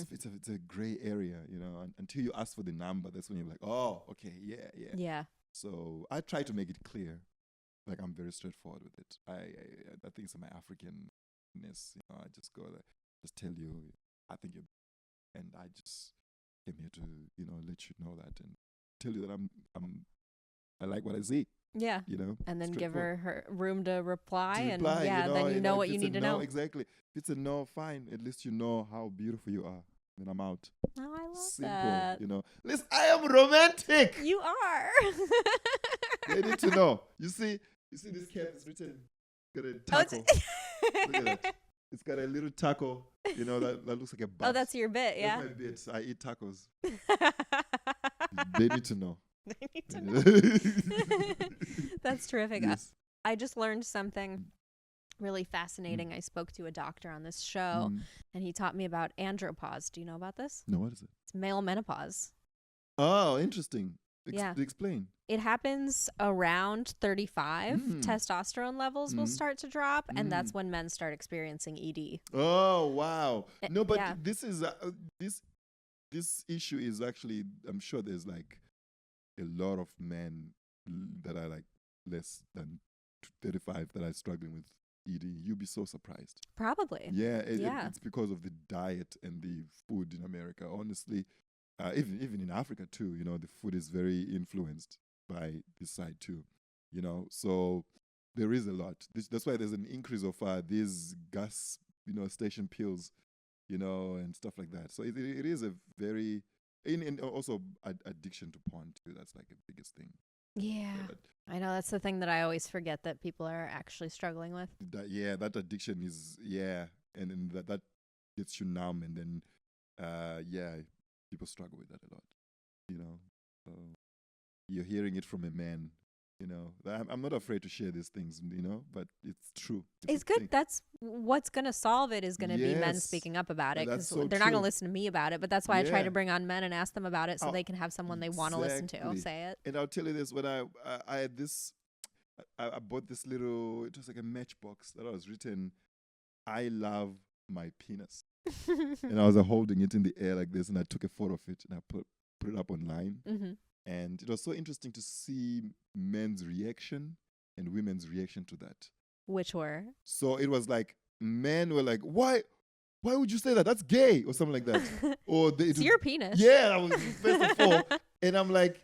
It's a gray area. Until you ask for the number, that's when you're like, oh, okay, yeah. So I try to make it clear, like I'm very straightforward with it. I think it's my Africanness. I just go there, just tell you, I think you're, and I just came here to let you know that, and tell you that I like what I see. Yeah. And then give her room to reply, then you know what you need to know. Exactly. If it's a no, fine. At least you know how beautiful you are. Then I'm out. Oh, I love Simple, that. Listen, I am romantic. You are. They need to know. You see this cap is written. Got a taco. Look at that. It's got a little taco. That looks like a bus. Oh, that's your bit, yeah. That's my bit. I eat tacos. They need to know. They need to know. That's terrific. Yes. I just learned something really fascinating. I spoke to a doctor on this show, and he taught me about andropause. Do you know about this? No, what is it? It's male menopause. Oh, interesting. Yeah. Explain. It happens around 35. Testosterone levels will start to drop, and that's when men start experiencing ED. Oh, wow. No, but this is this issue is actually, I'm sure there's like a lot of men that are like less than 35 that are struggling with ED. You'd be so surprised. Probably. Yeah, it's because of the diet and the food in America. Honestly, even in Africa too, the food is very influenced by this side too. So there is a lot. That's why there's an increase of these gas, station pills, and stuff like that. So it is a very, and also addiction to porn too. That's like the biggest thing. Yeah. I know that's the thing that I always forget that people are actually struggling with. That addiction is, and then that gets you numb, and then, people struggle with that a lot. You know, so you're hearing it from a man. You know, I'm not afraid to share these things. You know, but it's true. It's good. That's what's going to solve it is going to be men speaking up about it, because they're not going to listen to me about it. But that's why I try to bring on men and ask them about it so they can have someone they want to listen to say it. And I'll tell you this: when I had this, I bought this little. It was like a matchbox that was written, "I love my penis," and I was holding it in the air like this, and I took a photo of it and I put it up online. Mm-hmm. And it was so interesting to see men's reaction and women's reaction to that. Which were? So it was like men were like, "Why would you say that? That's gay," or something like that. Or it's your penis. Yeah, that was first of all. And I'm like,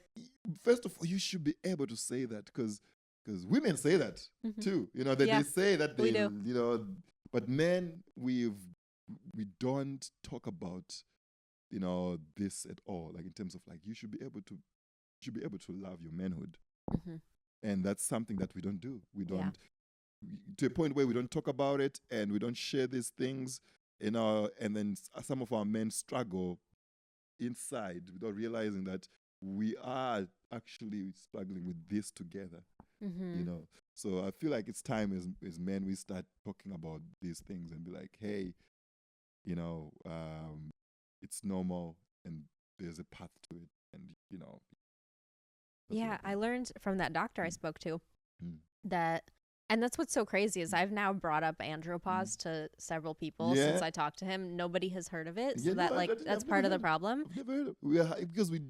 first of all, you should be able to say that because women say that too. You know, they say that they do. You know, but men, we don't talk about, you know, this at all. Like in terms of like, you should be able to love your manhood. Mm-hmm. And that's something that we don't do. We don't, to a point where we don't talk about it and we don't share these things, you know, and then some of our men struggle inside without realizing that we are actually struggling with this together, you know. So I feel like it's time as men we start talking about these things and be like, hey, you know, it's normal and there's a path to it, and, you know. Yeah, I learned from that doctor I spoke to that, and that's what's so crazy is I've now brought up andropause to several people since I talked to him. Nobody has heard of it, so that's part of the problem. I've never heard of it. Because we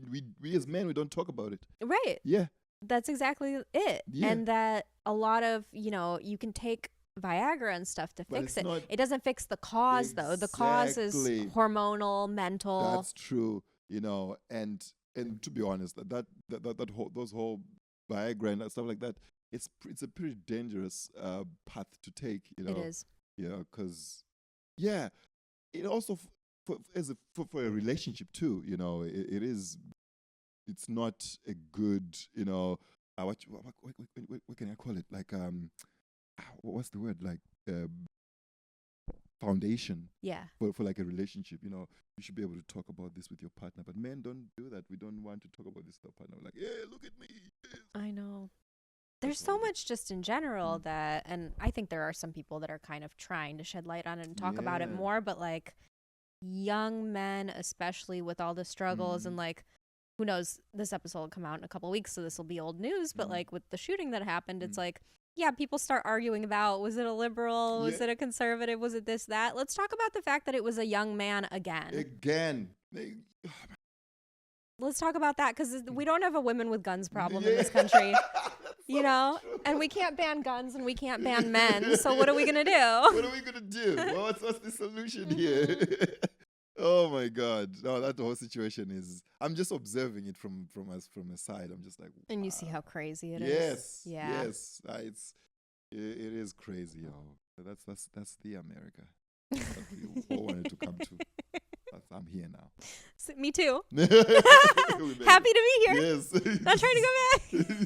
as men, we don't talk about it. Right. Yeah. That's exactly it. Yeah. And that a lot of, you know, you can take Viagra and stuff to fix it. It doesn't fix the cause, though. The cause is hormonal, mental. That's true. You know, and to be honest, those whole Viagra and stuff like that, it's a pretty dangerous path to take. You know, it is. You know, because it also for a relationship too. You know, it is. It's not a good. You know, what can I call it? Like what's the word? Like foundation. Yeah. For like a relationship, you know, you should be able to talk about this with your partner. But men don't do that. We don't want to talk about this with our partner. We're like, yeah, look at me. Yes. I know. There's so much just in general that, and I think there are some people that are kind of trying to shed light on it and talk about it more, but like young men, especially with all the struggles and like, who knows, this episode will come out in a couple of weeks, so this will be old news, but like with the shooting that happened, it's like, yeah, people start arguing about, was it a liberal? Was it a conservative? Was it this, that? Let's talk about the fact that it was a young man again. Let's talk about that, because we don't have a women with guns problem in this country, you know? And we can't ban guns and we can't ban men, so what are we going to do? What are we going to do? Well, what's the solution here? Oh my God! No, that whole situation is. I'm just observing it from a side. I'm just like. Wow. And you see how crazy it is. Yes. It is crazy, yo. That's the America that we all wanted to come to. I'm here now. Me too. Happy to be here. Yes. Not trying to go back.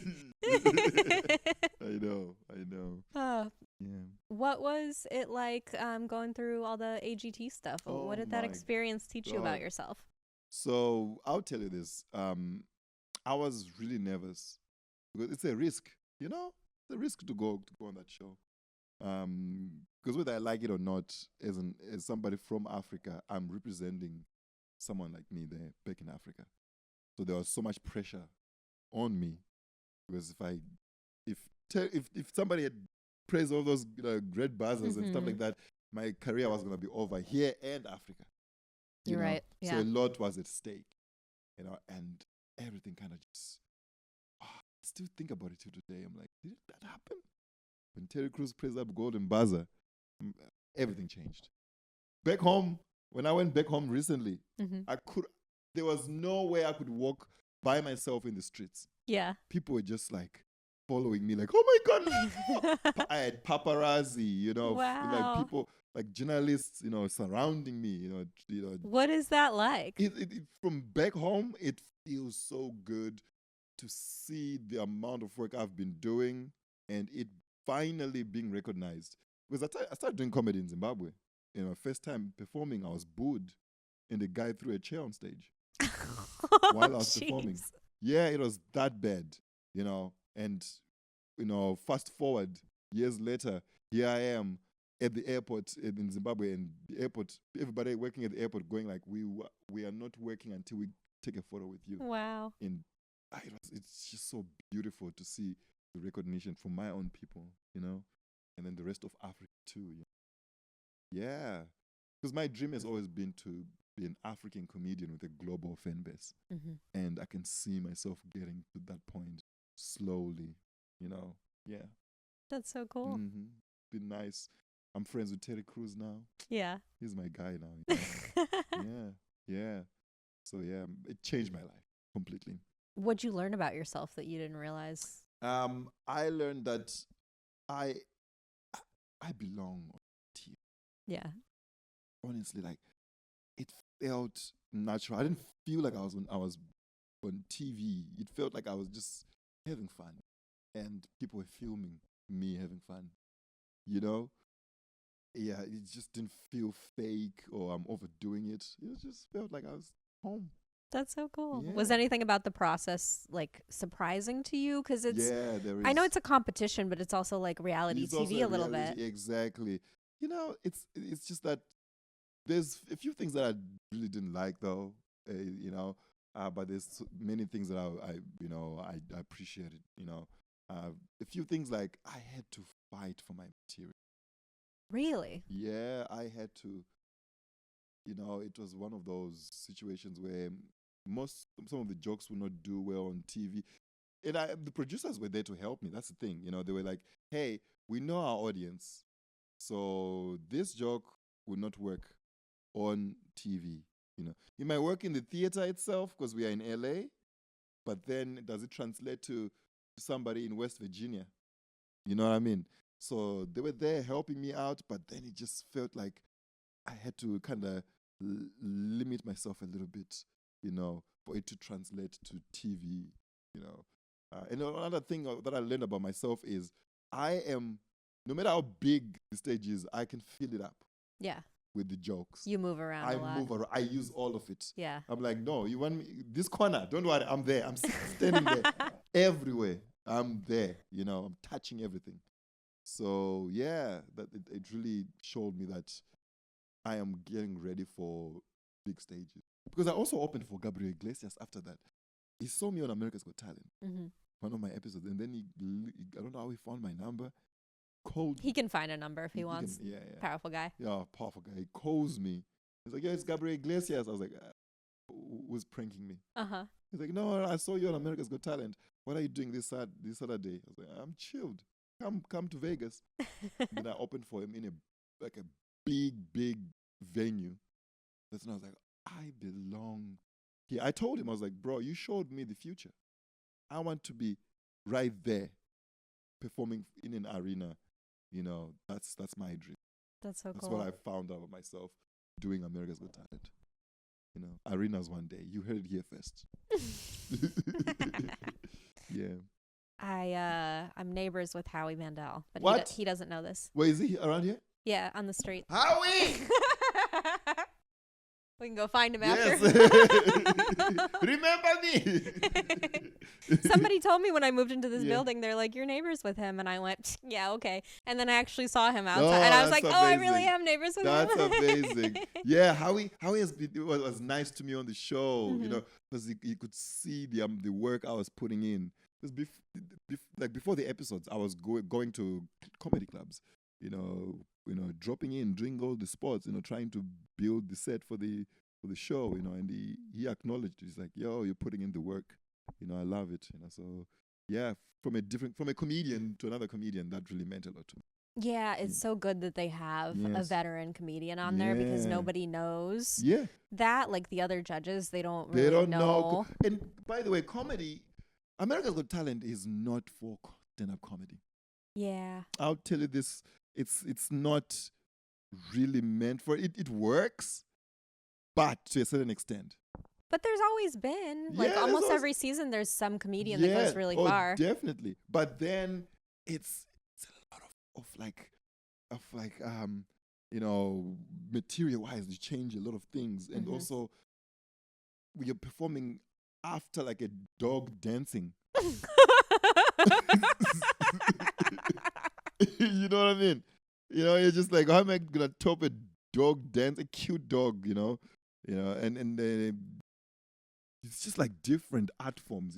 I know. Yeah. What was it like going through all the AGT stuff? What did that experience teach you about yourself? So I'll tell you this. I was really nervous because it's a risk, you know? It's a risk to go on that show. Because whether I like it or not, as somebody from Africa, I'm representing someone like me there back in Africa. So there was so much pressure on me because if somebody had praised all those red buzzers and stuff like that, my career was going to be over here and Africa. You're right. Yeah. So a lot was at stake, you know, and everything kind of just. I still think about it till today. I'm like, did that happen? When Terry Crews praised up Golden Buzzer, everything changed. Back home, when I went back home recently, there was no way I could walk by myself in the streets. Yeah. People were just like following me, like, oh my God. I had paparazzi, you know, like people, like journalists, you know, surrounding me, you know. What is that like? From back home, it feels so good to see the amount of work I've been doing and it finally being recognized. Because I started doing comedy in Zimbabwe. You know, first time performing, I was booed, and the guy threw a chair on stage. while I was performing. Yeah, it was that bad, you know. And, you know, fast forward years later, here I am at the airport in Zimbabwe, and the airport, everybody working at the airport going like, we are not working until we take a photo with you. Wow. And it's just so beautiful to see the recognition from my own people, you know, and then the rest of Africa too. You know? Yeah, because my dream has always been to be an African comedian with a global fan base, and I can see myself getting to that point slowly, you know. Yeah, that's so cool. Been nice. I'm friends with Terry Crews now. Yeah, he's my guy now. You know? Yeah. So yeah, it changed my life completely. What'd you learn about yourself that you didn't realize? I learned that I belong on TV. Yeah. Honestly, like, it felt natural. I didn't feel like I was on TV. It felt like I was just having fun, and people were filming me having fun. You know? Yeah, it just didn't feel fake or I'm overdoing it. It just felt like I was home. That's so cool. Yeah. Was anything about the process like surprising to you? Because it's, there is. I know it's a competition, but it's also like reality TV a little bit. Exactly. You know, it's just that there's a few things that I really didn't like though. You know, but there's many things that I appreciated. You know, a few things like I had to fight for my material. Really? Yeah, I had to. You know, it was one of those situations where some of the jokes would not do well on TV. And the producers were there to help me. That's the thing. You know, they were like, hey, we know our audience, so this joke will not work on TV. You know, it might work in the theater itself because we are in LA, but then does it translate to somebody in West Virginia? You know what I mean? So they were there helping me out, but then it just felt like I had to kind of limit myself a little bit, you know, for it to translate to TV, you know. And another thing that I learned about myself is no matter how big the stage is, I can fill it up. Yeah. With the jokes. You move around a lot. Move around. I use all of it. Yeah. I'm like, no, you want me, this corner, don't worry, I'm there. I'm standing there. Everywhere, I'm there, you know, I'm touching everything. So, yeah, that it really showed me that I am getting ready for big stages. Because I also opened for Gabriel Iglesias after that. He saw me on America's Got Talent, one of my episodes, and then I don't know how he found my number. He can find a number if he wants. Yeah. Powerful guy. Yeah, powerful guy. He calls me. He's like, yeah, it's Gabriel Iglesias. I was like, who's pranking me? He's like, no, I saw you on America's Got Talent. What are you doing this Saturday? I was like, I'm chilled. Come to Vegas. Then I opened for him in a big venue. That's when I was like, I belong here. I told him, I was like, bro, you showed me the future. I want to be right there performing in an arena. You know, that's my dream. That's so cool. That's what I found out about myself doing America's Got Talent. You know, arenas one day. You heard it here first. Yeah. I'm neighbors with Howie Mandel, but what? He doesn't know this. Where is he? Around here? Yeah, on the street. Howie! We can go find him after. Remember me. Somebody told me when I moved into this building, they're like, you're neighbors with him. And I went, yeah, okay. And then I actually saw him outside. And I was like, amazing. I really am neighbors with him. That's amazing. Yeah, Howie was nice to me on the show, you know, because he could see the work I was putting in. Because before the episodes, I was going to comedy clubs, you know, dropping in, doing all the spots, you know, trying to build the set for the show, you know, and he acknowledged it. He's like, yo, you're putting in the work, you know, I love it, you know. So yeah, from a comedian to another comedian, that really meant a lot to me. Yeah, it's so good that they have a veteran comedian on there because nobody knows that. Like the other judges, they don't know. And by the way, America's Got Talent is not for stand-up comedy. Yeah. I'll tell you this. It's not really meant for it. It works, but to a certain extent. But there's always been almost every season. There's some comedian that goes really far. Definitely. But then it's a lot of you know, material wise, you change a lot of things, and also you're performing after like a dog dancing. You know what I mean? You know, you're just like, how am I gonna top a dog dance, a cute dog? And it's just like different art forms.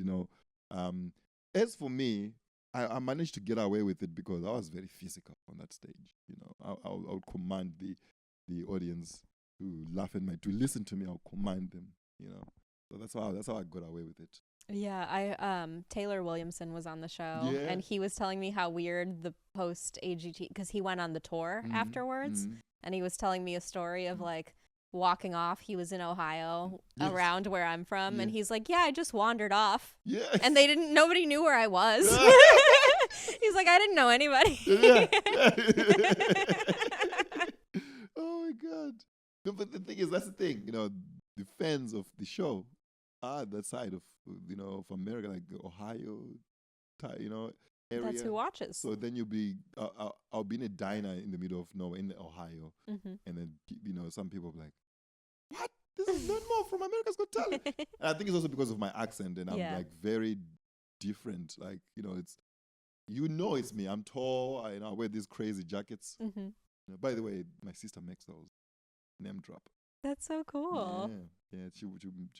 As for me, I managed to get away with it because I was very physical on that stage. I would command the audience to laugh at to listen to me. I'll command them. So that's how I got away with it. Yeah, Taylor Williamson was on the show, and he was telling me how weird the post AGT, because he went on the tour afterwards, and he was telling me a story of like walking off. He was in Ohio, around where I'm from, and he's like, "Yeah, I just wandered off." Yes. And nobody knew where I was. He's like, "I didn't know anybody." Oh my God! No, but the thing is, that's the thing. The fans of the show are that side of of America, like the Ohio, area. That's who watches. So then I'll be in a diner in the middle of nowhere in Ohio, and then some people are like, "What? This is Learnmore from America's Got Talent." And I think it's also because of my accent, and I'm like very different. Like it's it's me. I'm tall. I wear these crazy jackets. By the way, my sister makes those. Name drop. That's so cool. Yeah. She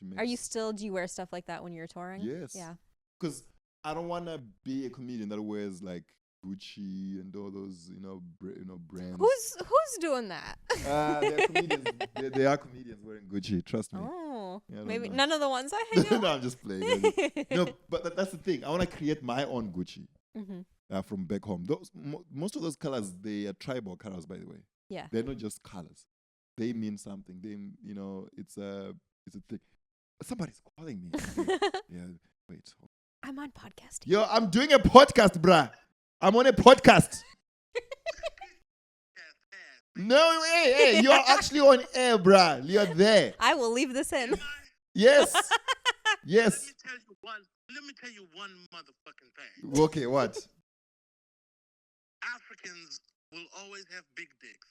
makes. Do you wear stuff like that when you're touring? Yes. Yeah. Because I don't want to be a comedian that wears like Gucci and all those, brands. Who's doing that? They're comedians. They are comedians wearing Gucci. Trust me. Oh, yeah, maybe none of the ones I hang out. No, I'm just playing. But that's the thing. I want to create my own Gucci from back home. Most of those colors, they are tribal colors, by the way. Yeah. They're not just colors. They mean something. They, it's a thing. Somebody's calling me. Yeah, wait. I'm on podcasting. Yo, I'm doing a podcast, bruh. I'm on a podcast. No, hey, you're actually on air, bruh. You're there. I will leave this in. Yes. Yes. Let me tell you one motherfucking thing. Okay, what? Africans will always have big dicks.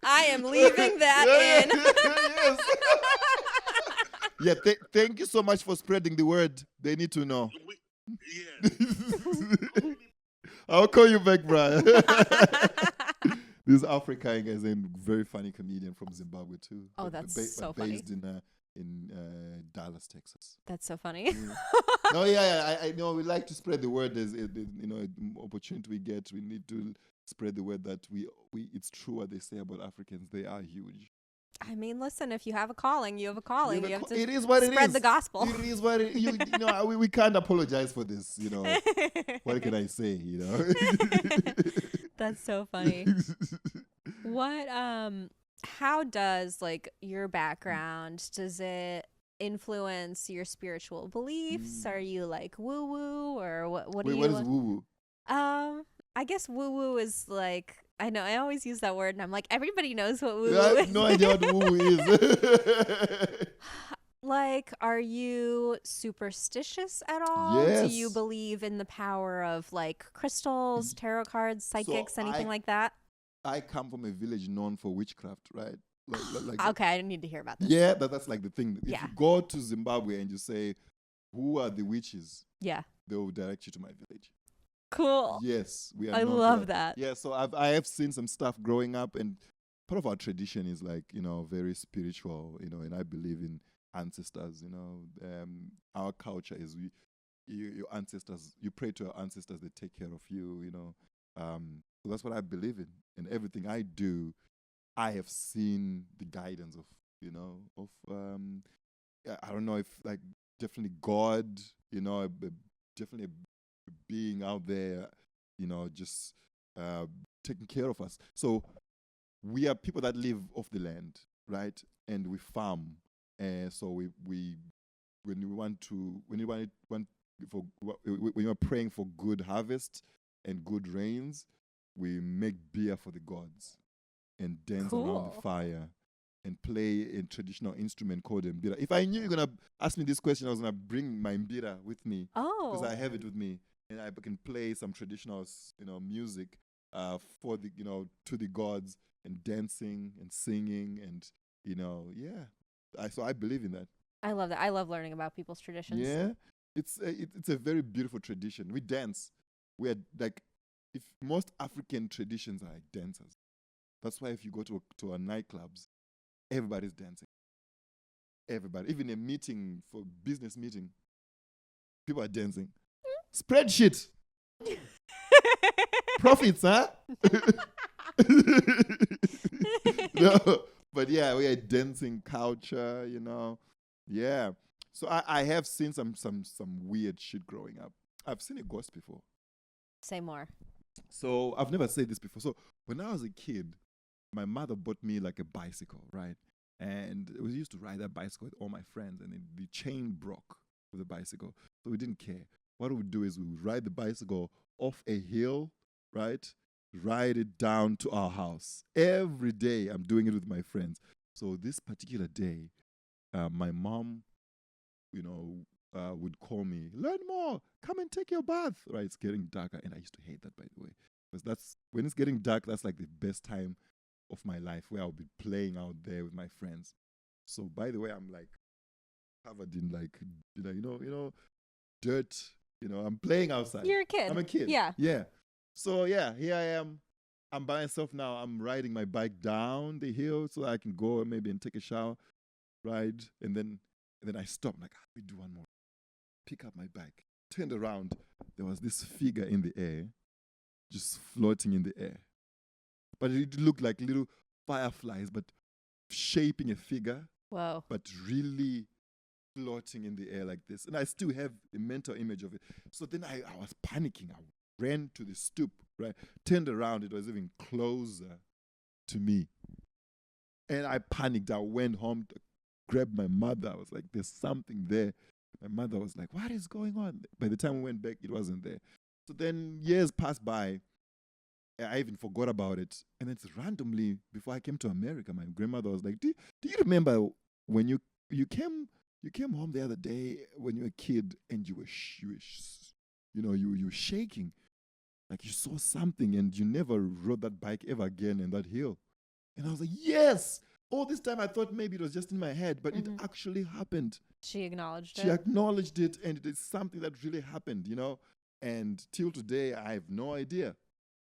I am leaving that in. Yes. Yeah, thank you so much for spreading the word. They need to know. I'll call you back, bro. This African guy is a very funny comedian from Zimbabwe too. Oh, that's so funny. Based in Dallas, Texas. That's so funny. No, yeah, I know. We like to spread the word. There's opportunity we get. We need to spread the word that we it's true what they say about Africans. They are huge. I mean, listen, if you have a calling, you have a calling. You have to it is what it is. Spread the gospel. It is what it is. We can't apologize for this, What can I say, That's so funny. What how does like your background, does it influence your spiritual beliefs? Are you like woo woo or what is woo woo? I guess woo woo is like, I know I always use that word and I'm like, everybody knows what woo woo I is. have no idea what woo woo is. Like, are you superstitious at all? Yes. Do you believe in the power of like crystals, tarot cards, psychics, anything like that? I come from a village known for witchcraft, right? Like okay, I didn't need to hear about this. Yeah, that's like the thing. If you go to Zimbabwe and you say, "Who are the witches?" Yeah, they will direct you to my village. Cool. Yes, we are. I love that. Yeah, so I have seen some stuff growing up, and part of our tradition is like very spiritual, and I believe in ancestors. Our culture is your ancestors. You pray to your ancestors; they take care of you. So that's what I believe in, and everything I do, I have seen the guidance of I don't know if like definitely God, definitely a being out there, just taking care of us. So we are people that live off the land, right? And we farm. So when you're praying for good harvest and good rains, we make beer for the gods and dance around the fire and play a traditional instrument called mbira. If I knew you were going to ask me this question, I was going to bring my mbira with me. Oh. Because I have it with me. And I can play some traditional, music. for the, to the gods, and dancing and singing, and so I believe in that. I love that. I love learning about people's traditions. Yeah, it's a very beautiful tradition. We dance. We are like, if most African traditions are like dancers. That's why if you go to our nightclubs, everybody's dancing. Everybody, even a meeting, for business meeting, people are dancing. Spreadsheet. Profits, huh? No, but yeah, we are dancing culture, Yeah. So I have seen some weird shit growing up. I've seen a ghost before. Say more. So I've never said this before. So when I was a kid, my mother bought me like a bicycle, right? And we used to ride that bicycle with all my friends, and then the chain broke with the bicycle. So we didn't care. What we would do is we would ride the bicycle off a hill, right? Ride it down to our house. Every day I'm doing it with my friends. So this particular day, my mom, would call me, Learnmore, come and take your bath. Right, it's getting darker. And I used to hate that, by the way. Because that's, when it's getting dark, that's like the best time of my life, where I'll be playing out there with my friends. So by the way, I'm like covered in like, dirt. I'm playing outside. You're a kid. I'm a kid. Yeah. Yeah. So yeah, here I am. I'm by myself now. I'm riding my bike down the hill so I can go maybe and take a shower, ride, and then I stop. I'm like, we do one more. Pick up my bike. Turned around. There was this figure in the air, just floating in the air. But it looked like little fireflies, but shaping a figure. Whoa. But really floating in the air like this. And I still have a mental image of it. So then I was panicking. I ran to the stoop, right? Turned around. It was even closer to me. And I panicked. I went home to grab my mother. I was like, there's something there. My mother was like, what is going on? By the time we went back, it wasn't there. So then years passed by. I even forgot about it. And then randomly, before I came to America, my grandmother was like, do you remember when you came home the other day when you were a kid and you were shaking? Like you saw something and you never rode that bike ever again in that hill. And I was like, yes! All this time I thought maybe it was just in my head, but it actually happened. She acknowledged it. She acknowledged it, and it is something that really happened, And till today, I have no idea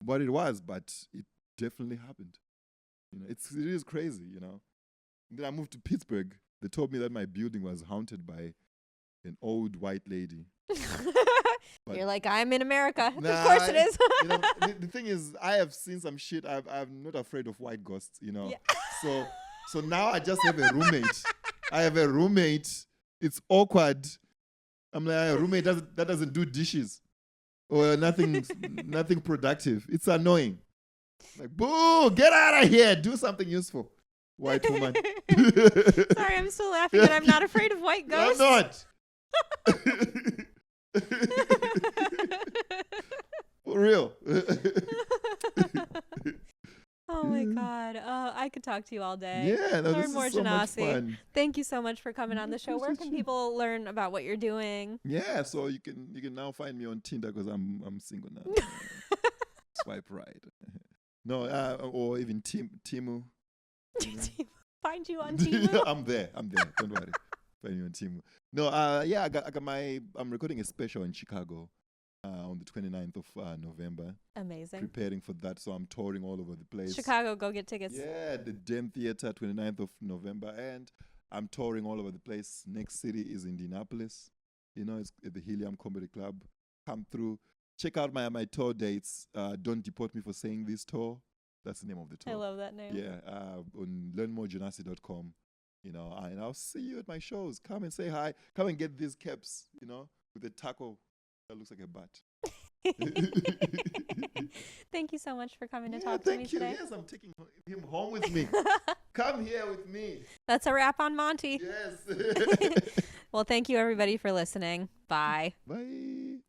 what it was, but it definitely happened. It is crazy, And then I moved to Pittsburgh. They told me that my building was haunted by an old white lady. You're like, I'm in America. Nah, of course it is. The thing is, I have seen some shit. I'm not afraid of white ghosts, Yeah. So now I just have a roommate. I have a roommate. It's awkward. I'm like, a roommate that doesn't do dishes or nothing productive. It's annoying. Like, boo, get out of here. Do something useful. White woman. Sorry, I'm still laughing, and I'm not afraid of white ghosts. I'm not. For real. Oh my God. I could talk to you all day. Yeah, no, Learnmore this is so much Jonasi. fun. Thank you so much for coming on the show. Where can people learn about what you're doing? Yeah, so you can now find me on Tinder because I'm single now. Swipe right. No, or even Timu. Find you on Timu? I'm there. Don't worry. Find me on Timu. No, I'm recording a special in Chicago. On the 29th of November. Amazing. Preparing for that, so I'm touring all over the place. Chicago, go get tickets. Yeah, the Den Theater, 29th of November, and I'm touring all over the place. Next city is Indianapolis. It's at the Helium Comedy Club. Come through. Check out my tour dates. Don't deport me for saying this tour. That's the name of the tour. I love that name. Yeah, on learnmonjonasi.com. And I'll see you at my shows. Come and say hi. Come and get these caps, with a taco. That looks like a bat. Thank you so much for coming to talk to me today. Yes, I'm taking him home with me. Come here with me. That's a wrap on Monty. Yes. Well, thank you everybody for listening. Bye. Bye.